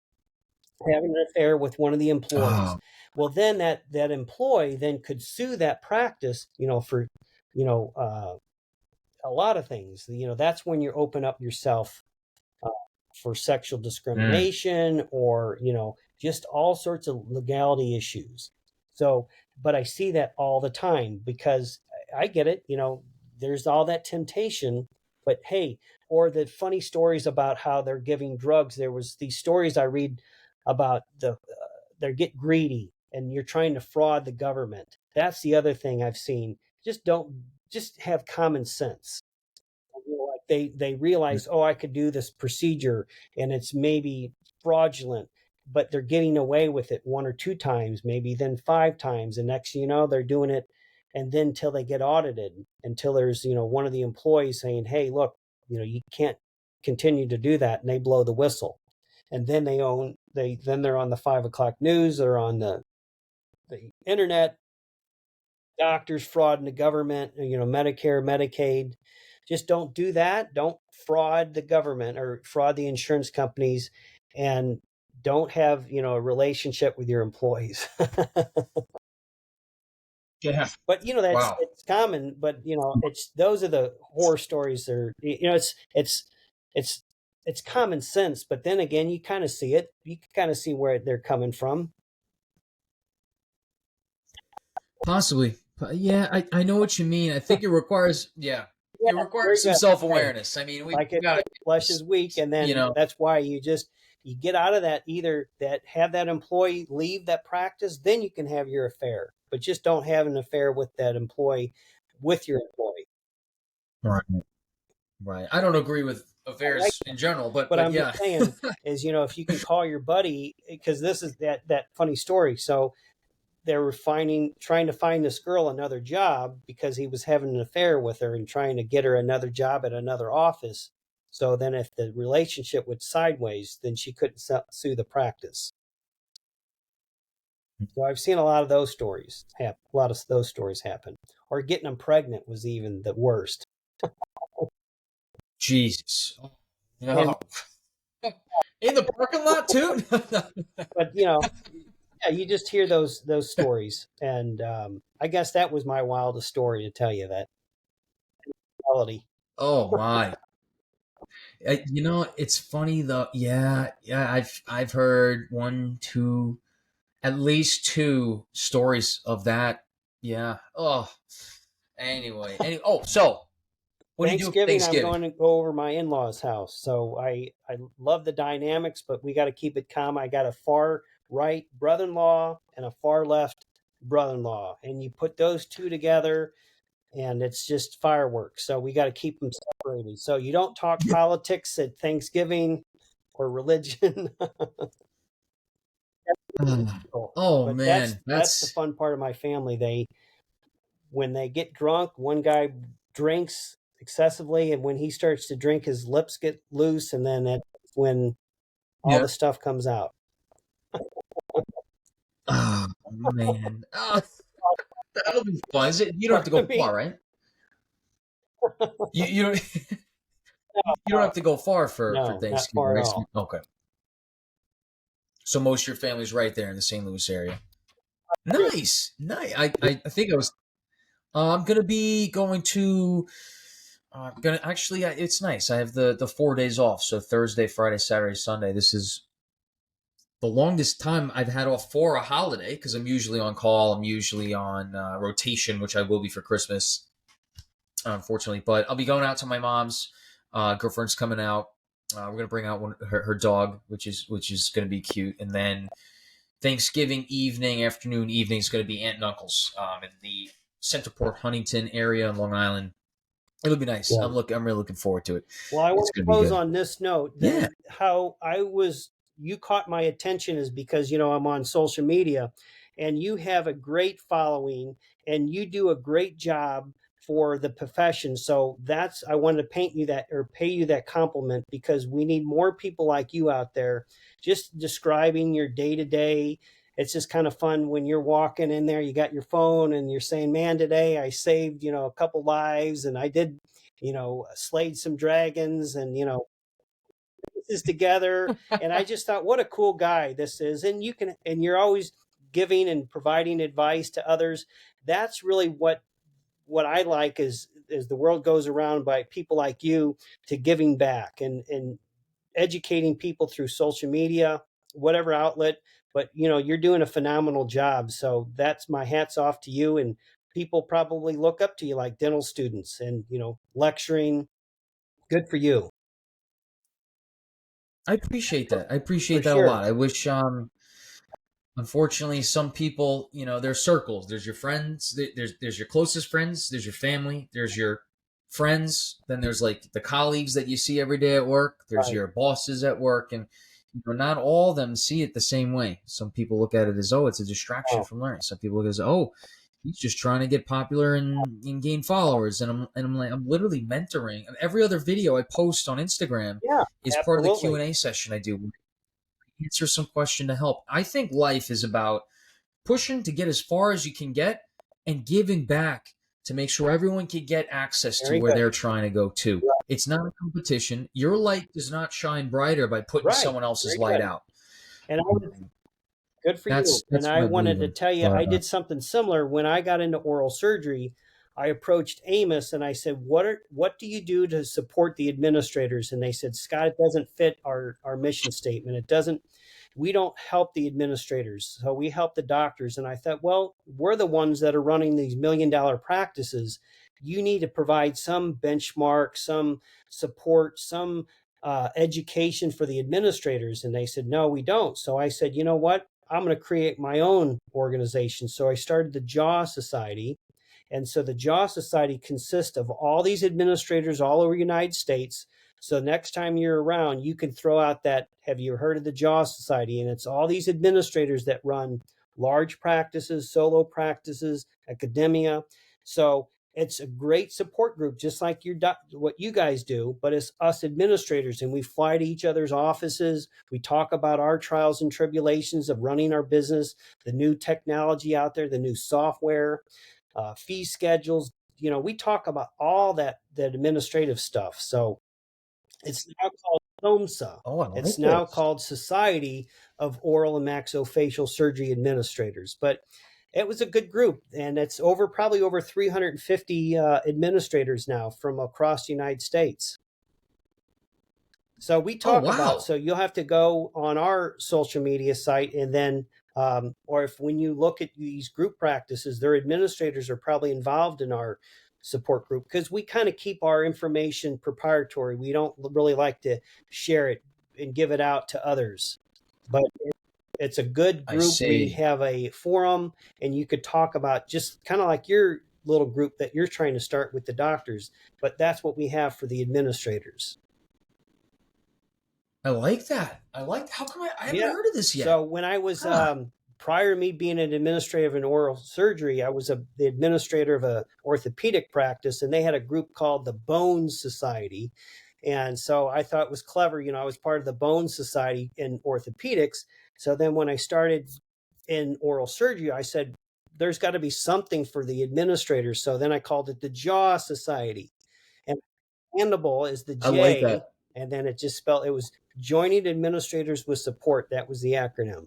having an affair with one of the employees. Oh, Well, then that employee then could sue that practice, for you know uh, a lot of things. That's when you open up yourself uh, for sexual mm, discrimination, or just all sorts of legality issues. So, but I see that all the time, because I get it. There's all that temptation, but hey, or the funny stories about how they're giving drugs. There was these stories I read about they get greedy and you're trying to fraud the government. That's the other thing I've seen. Just have common sense. Like they realize, oh, I could do this procedure and it's maybe fraudulent, but they're getting away with it one or two times, maybe then five times. And next thing you know, they're doing it, and then till they get audited, until there's one of the employees saying, hey, look, you can't continue to do that, and they blow the whistle. And then they're on the 5 o'clock news, they're on the internet, doctors frauding the government, Medicare, Medicaid. Just don't do that. Don't fraud the government or fraud the insurance companies, and don't have, a relationship with your employees. yeah. But that's Wow. it's common, but it's those are the horror stories. Or it's it's common sense, but then again, you kind of see it. You can kind of see where they're coming from. Possibly. Yeah, I know what you mean. I think it requires, yeah, Yeah, it requires very some good. self Hey, awareness. I mean, we like I got said, flesh to, is weak, and then that's why you get out of that. Either that have that employee leave that practice, then you can have your affair, but just don't have an affair with that employee, with your employee. right, right. I don't agree with I like affairs in general, But but I'm just yeah. saying is, if you can call your buddy, because this is that funny story. So they were trying to find this girl another job because he was having an affair with her and trying to get her another job at another office. So then, if the relationship went sideways, then she couldn't sue the practice. So I've seen a lot of those stories happen. A lot of those stories happen. Or getting them pregnant was even the worst. Jesus. And No. In the parking lot too? but yeah, you just hear those stories, and I guess that was my wildest story to tell you that reality. Oh my. It's funny though. Yeah, yeah. I've heard one, two, at least two stories of that. Yeah. Oh. Anyway. So what do you do for Thanksgiving, I'm Thanksgiving? going to go over my in-laws' house. So I love the dynamics, but we got to keep it calm. I got a far right brother-in-law and a far left brother-in-law, and you put those two together, and it's just fireworks. So we got to keep them separated. So you don't talk politics at Thanksgiving or religion. Oh But that's man, that's the that's fun part of my family. When they get drunk, one guy drinks excessively, and when he starts to drink, his lips get loose, and then that's when all yeah. the stuff comes out. Oh man. That'll be fun. You don't have to go Pardon me? far, right? You don't you don't have to go far for No, not Thanksgiving, far at right? all. Okay. So most of your family's right there in the St. Louis area. Nice, nice. I think I was. I'm gonna be going to. I'm gonna actually. It's nice. I have the 4 days off. So Thursday, Friday, Saturday, Sunday. This is the longest time I've had off for a holiday, because I'm usually on call. I'm usually on rotation, which I will be for Christmas, unfortunately. But I'll be going out to my mom's. Girlfriend's coming out. We're gonna bring out her dog, which is gonna be cute, and then Thanksgiving evening, afternoon, evening is gonna be aunt and uncle's in the Centerport Huntington area in Long Island. It'll be nice. Yeah. I'm really looking forward to it. Well, I It's want to gonna be close good. on this note. Yeah. Then, how you caught my attention is because, I'm on social media and you have a great following and you do a great job for the profession. So I wanted to paint you that or pay you that compliment because we need more people like you out there just describing your day to day. It's just kind of fun when you're walking in there, you got your phone and you're saying, man, today I saved, a couple lives and I did slayed some dragons and, pieces together. And I just thought, what a cool guy this is. And you're always giving and providing advice to others. That's really what I like is as the world goes around by people like you to giving back and educating people through social media, whatever outlet. But you're doing a phenomenal job. So that's my hats off to you. And people probably look up to you like dental students and lecturing. Good for you. I appreciate that. I For appreciate that a sure. lot. I wish unfortunately some people, there's circles. There's your friends, there's your closest friends, there's your family, there's your friends, then there's like the colleagues that you see every day at work, there's Right. your bosses at work, and not all of them see it the same way. Some people look at it as, oh, it's a distraction Oh, from learning. Some people look at it as, oh, he's just trying to get popular and gain followers. And I'm like, I'm literally mentoring. Every other video I post on Instagram yeah, is part of the absolutely. Q&A session I do. Answer some question to help. I think life is about pushing to get as far as you can get and giving back to make sure everyone can get access to Very where good. they're trying to go to. It's not a competition. Your light does not shine brighter by putting Right. someone else's Very light good. out. And I was good for you. And That's I what I believe wanted to in. tell you, But I did something similar when I got into oral surgery. I approached Amos and I said, what do you do to support the administrators? And they said, Scott, it doesn't fit our mission statement. It doesn't, we don't help the administrators. So we help the doctors. And I thought, well, we're the ones that are running these $1 million practices. You need to provide some benchmark, some support, some education for the administrators. And they said, no, we don't. So I said, you know what? I'm going to create my own organization. So I started the Jaw Society. And so the Jaw Society consists of all these administrators all over the United States. So next time you're around, you can throw out that, have you heard of the Jaw Society? And it's all these administrators that run large practices, solo practices, academia. So it's a great support group, just like what you guys do, but it's us administrators, and we fly to each other's offices. We talk about our trials and tribulations of running our business, the new technology out there, the new software, fee schedules. We talk about all that administrative stuff. So it's now called SOMSA. oh, I It's like now this. called Society of Oral and Maxillofacial Surgery Administrators. But it was a good group, and it's probably over 350 administrators now from across the United States. So we Oh, talk about, wow. so you'll have to go on our social media site and then, or if when you look at these group practices, their administrators are probably involved in our support group because we kind of keep our information proprietary. We don't really like to share it and give it out to others. But it's a good I group. We see. have a forum and you could talk about just kind of like your little group that you're trying to start with the doctors, but that's what we have for the administrators. I like that. How come I haven't Yeah. heard of this So yet? when I was Huh. prior to me being an administrator of an oral surgery, I was the administrator of a orthopedic practice, and they had a group called the Bone Society. And so I thought it was clever. I was part of the Bone Society in orthopedics. So then when I started in oral surgery, I said, there's got to be something for the administrators. So then I called it the Jaw Society. And mandible is the I like J, that. and then it was joining administrators with support. That was the acronym.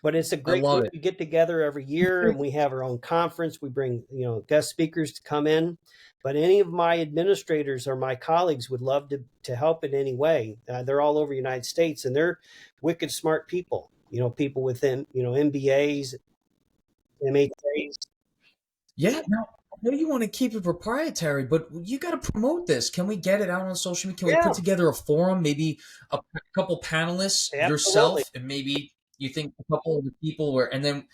But it's a I great love group. it. We get together every year and we have our own conference. We bring, guest speakers to come in. But any of my administrators or my colleagues would love to help in any way. They're all over the United States and they're wicked smart people, people within, MBAs, MHAs. Yeah, now I know you want to keep it proprietary, but you got to promote this. Can we get it out on social media? Can we Yeah, put together a forum, maybe a couple panelists, absolutely. yourself, and maybe you think a couple of the people where, and then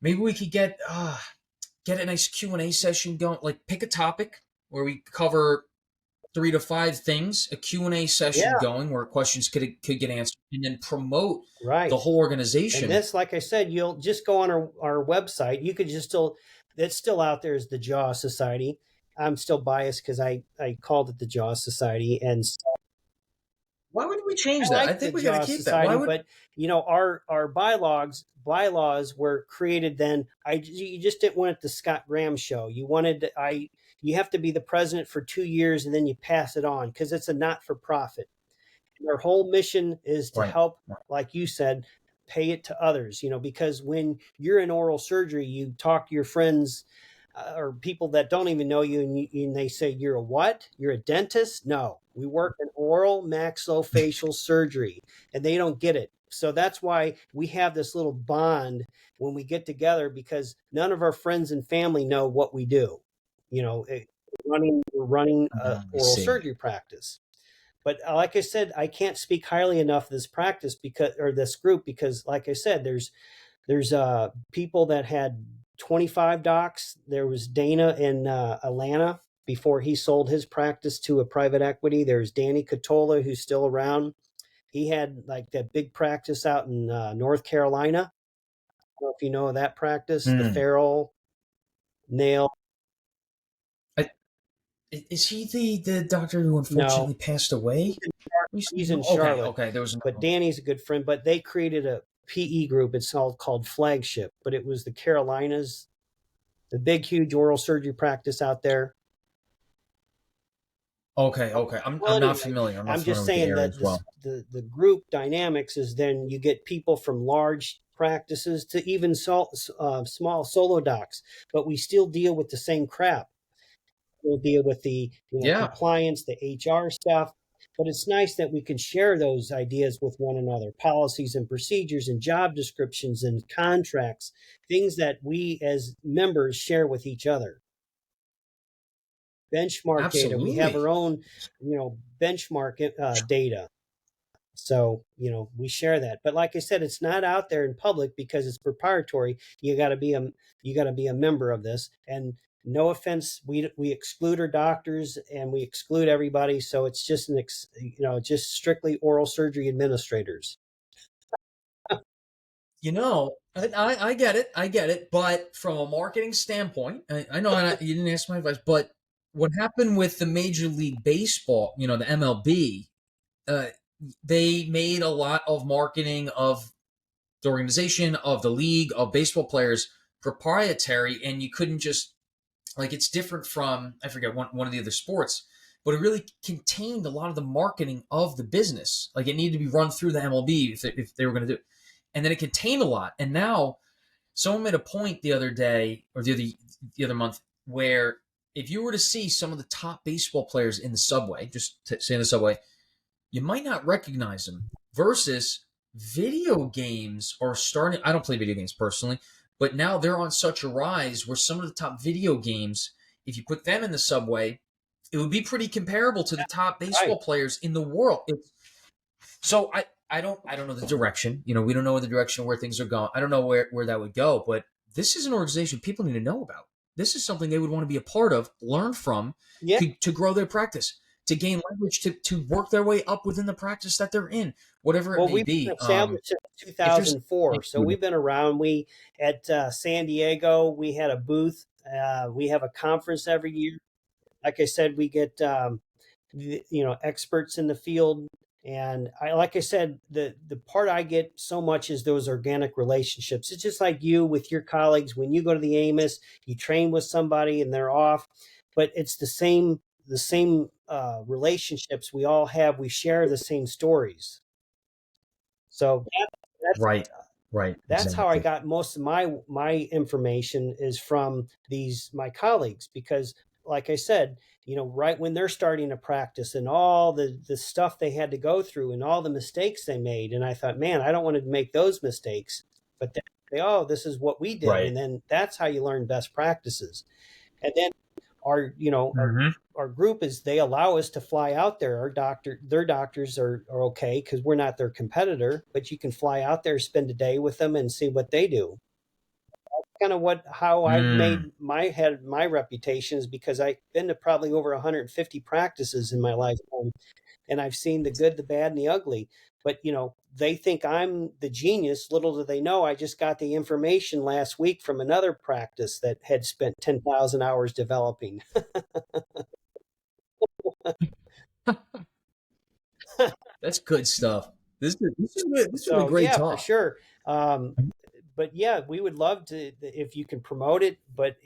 maybe we could get a nice Q&A session going. Like pick a topic where we cover 3 to 5 things, a Q&A session Yeah, going where questions could get answered, and then promote the right. whole And organization. this, like I said, you'll just go on our website. You could just still, it's still out there as the Jaw Society. I'm still biased because I called it the Jaw Society, and Why would we I change that? I like the think we got to Jaws keep that. Why Society, would? but our bylaws were created then. You just didn't want it the Scott Graham show. You have to be the president for 2 years and then you pass it on because it's a not for profit. Their whole mission is to Right. help, like you said, pay it to others. Because when you're in oral surgery, you talk to your friends or people that don't even know you and they say, you're a what? You're a dentist? No, we work in oral maxillofacial surgery, and they don't get it. So that's why we have this little bond when we get together, because none of our friends and family know what we do. You know, it, we're running a I oral see. surgery practice. But like I said, I can't speak highly enough of this practice or this group, because like I said, there's people that had 25 docs. There was Dana in Atlanta before he sold his practice to a private equity. There's Danny Catola, who's still around. He had like that big practice out in North Carolina. I don't know if you know that practice, the Hmm. Farrell Nail. I, is he the doctor who No, unfortunately passed away he's recently? in Okay, Charlotte, okay. There was but another one. Danny's a good friend. But they created a PE group. It's all called Flagship, but it was the Carolinas, the big, huge oral surgery practice out there. Okay, okay. I'm Well, I'm not anyway, familiar. I'm not I'm familiar just with the saying area that as well. the group dynamics is then you get people from large practices to even small solo docs, but we still deal with the same crap. We'll deal with the Yeah, compliance, the HR stuff. But it's nice that we can share those ideas with one another, policies and procedures and job descriptions and contracts, things that we as members share with each other. Benchmark data. We have absolutely. our own, benchmark data. So, we share that. But like I said, it's not out there in public because it's proprietary. You got to be a member of this. And no offense, we exclude our doctors and we exclude everybody, so it's just just strictly oral surgery administrators. I get it. I get it. But from a marketing standpoint, I know you didn't ask my advice, but what happened with the Major League Baseball, the MLB, uh, they made a lot of marketing of the organization, of the league, of baseball players proprietary, and you couldn't just like it's different from I forget one of the other sports, but it really contained a lot of the marketing of the business. Like it needed to be run through the MLB if they were going to do it, and then it contained a lot. And now someone made a point the other day or the other month where if you were to see some of the top baseball players in the subway, just say in the subway, you might not recognize them. Versus video games are starting. I don't play video games personally, but now they're on such a rise where some of the top video games, if you put them in the subway, it would be pretty comparable to the top Right. baseball players in the world. So I don't know the direction. We don't know the direction where things are going. I don't know where that would go, but this is an organization people need to know about. This is something they would want to be a part of, learn from, Yeah. to grow their practice, to gain leverage, to work their way up within the practice that they're in, whatever it Well, may we've been be. established since If there's 2004, so we've been around. We at San Diego, we had a booth. We have a conference every year. Like I said, we get experts in the field, and like I said, the part I get so much is those organic relationships. It's just like you with your colleagues. When you go to the Amos, you train with somebody and they're off, but it's the same relationships we all have. We share the same stories. So that's right, Right. That's how I Exactly. got most of my information is from my colleagues, because like I said, right when they're starting to practice and all the stuff they had to go through and all the mistakes they made, and I thought, man, I don't want to make those mistakes. But then they, oh, this is what we did, Right. and then that's how you learn best practices. And then our you know Hmm. our group is, they allow us to fly out there. Their doctors are okay because we're not their competitor, but you can fly out there, spend a day with them, and see what they do. Kind of how I've Mm. made my reputation is because I've been to probably over 150 practices in my lifetime, and I've seen the good, the bad, and the ugly. But they think I'm the genius. Little do they know, I just got the information last week from another practice that had spent 10,000 hours developing. That's good stuff. This is really So great yeah, for talk. sure. Um, but yeah, we would love to if you can promote it. But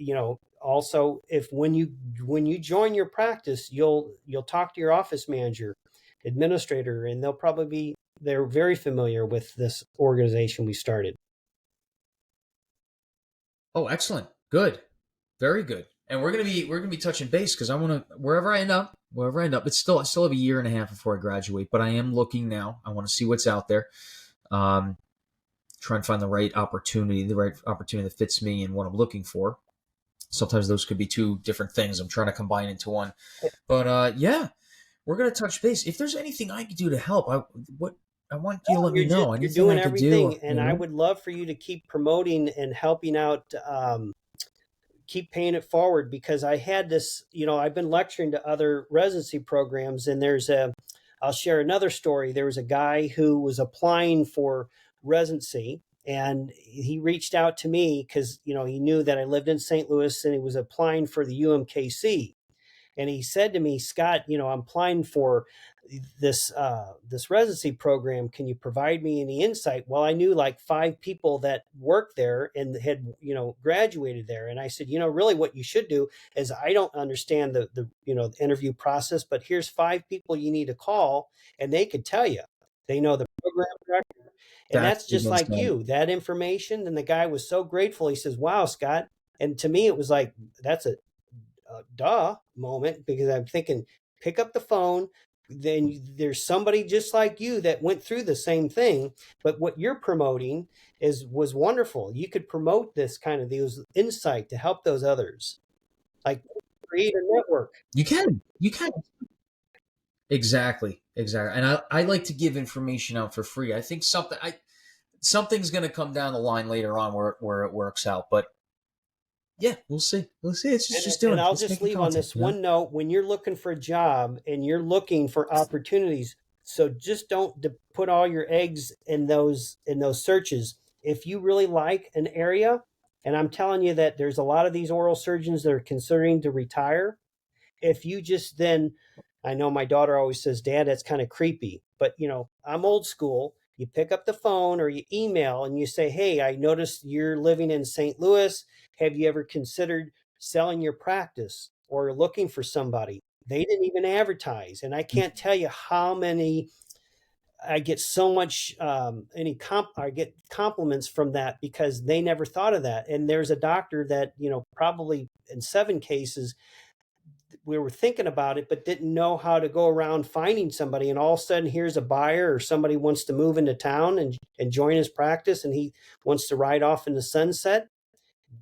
also, if when you join your practice, you'll talk to your office manager, administrator, and they're very familiar with this organization we started. Oh, excellent. Good. Very good. And we're gonna be touching base because I want to wherever I end up. I still have a year and a half before I graduate, but I am looking now. I want to see what's out there. Um, Try and find the right opportunity that fits me and what I'm looking for. Sometimes those could be two different things I'm trying to combine into one. But yeah, we're gonna touch base. If there's anything I could do to help, what I want you to let me know. You're Anything doing I could do, everything, and I would love for you to keep promoting and helping out. Keep paying it forward, because I had this, I've been lecturing to other residency programs, and I'll share another story. There was a guy who was applying for residency, and he reached out to me because, he knew that I lived in St. Louis, and he was applying for the UMKC. And he said to me, Scott, I'm applying for this residency program. Can you provide me any insight? Well, I knew like 5 people that worked there and had graduated there. And I said, really what you should do is, I don't understand the interview process, but here's 5 people you need to call, and they could tell you. They know the program director, and that's that's good just like insight. that information. And the guy was so grateful. He says, wow, Scott. And to me, it was like, that's a duh moment, because I'm thinking, pick up the phone. Then there's somebody just like you that went through the same thing. But what you're promoting was wonderful. You could promote this kind of these insight to help those others, like create a network. You can exactly, exactly. And I like to give information out for free. I think something's going to come down the line later on where it works out. But yeah, we'll see. We'll see. It's And, just and I'll just just making leave on content. this one note: when you're looking for a job and you're looking for opportunities, so just don't put all your eggs in those searches. If you really like an area, and I'm telling you that there's a lot of these oral surgeons that are considering to retire, if you just then, I know my daughter always says, Dad, that's kind of creepy, but I'm old school. You pick up the phone or you email and you say, hey, I noticed you're living in St. Louis. Have you ever considered selling your practice or looking for somebody? They didn't even advertise. And I can't tell you how many, I get so much, I get compliments from that, because they never thought of that. And there's a doctor that, probably in 7 cases, we were thinking about it, but didn't know how to go around finding somebody. And all of a sudden, here's a buyer, or somebody wants to move into town and join his practice, and he wants to ride off in the sunset.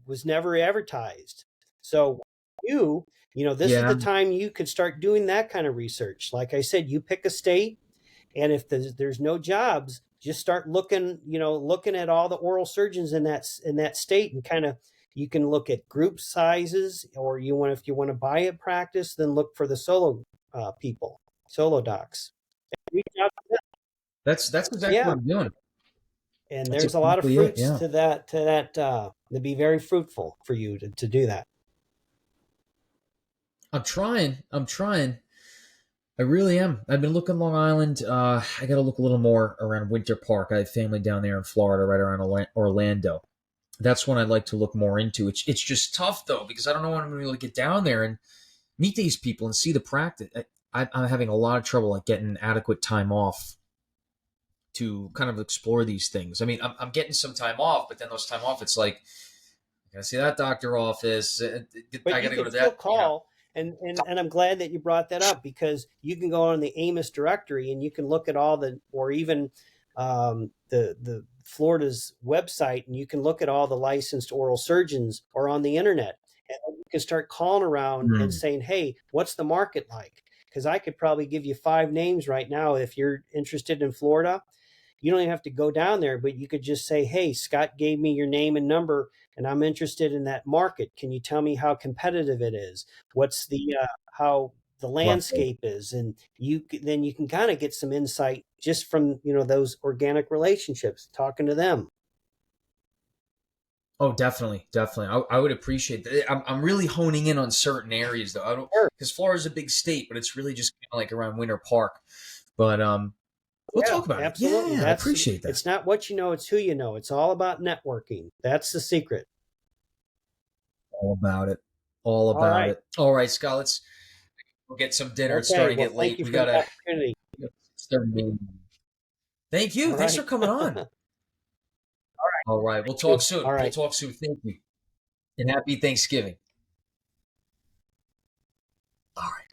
Was never advertised. So this is Yeah. the time you could start doing that kind of research. Like I said, you pick a state, and if there's no jobs, just start looking at all the oral surgeons in that state, and kind of, you can look at group sizes, or if you want to buy a practice, then look for the solo people, solo docs. Reach out to them. That's exactly Yeah, what I'm doing. and That's there's a lot of exactly it. fruits Yeah. to be very fruitful for you to do that. I'm trying. I'm trying. I really am. I've been looking Long Island. I got to look a little more around Winter Park. I have family down there in Florida, right around Orlando. That's one I'd like to look more into. It's just tough though, because I don't know when I'm going to be able to get down there and meet these people and see the practice. I'm having a lot of trouble like getting adequate time off to kind of explore these things. I mean, I'm getting some time off, but then those time off, it's like I gotta see that doctor office. But I you gotta go can to still that. call, and I'm glad that you brought that up, because you can go on the Amos directory and you can look at all the, or even the Florida's website, and you can look at all the licensed oral surgeons, or on the internet, and you can start calling around and Hmm. saying, hey, what's the market like? Because I could probably give you 5 names right now if you're interested in Florida. You don't even have to go down there, but you could just say, hey, Scott gave me your name and number, and I'm interested in that market. Can you tell me how competitive it is? What's the how the Right. landscape is? And then you can kind of get some insight just from, those organic relationships, talking to them. Oh, definitely, definitely. I would appreciate that. I'm really honing in on certain areas though. I don't Sure. because Florida's a big state, but it's really just kind of like around Winter Park. But we'll Yeah, talk about it. absolutely. Yeah, I appreciate that. It's not what you know, it's who you know. It's all about networking. That's the secret. All about it. All All about right. it. All right, Scott. Let's go get some dinner. It's Okay. starting to Well, get thank late. you for the opportunity. We got 6:30. Thank you. All Thanks for right. coming on. All right. We'll You. talk soon. All We'll right. talk soon. Thank you. And happy Thanksgiving. All right.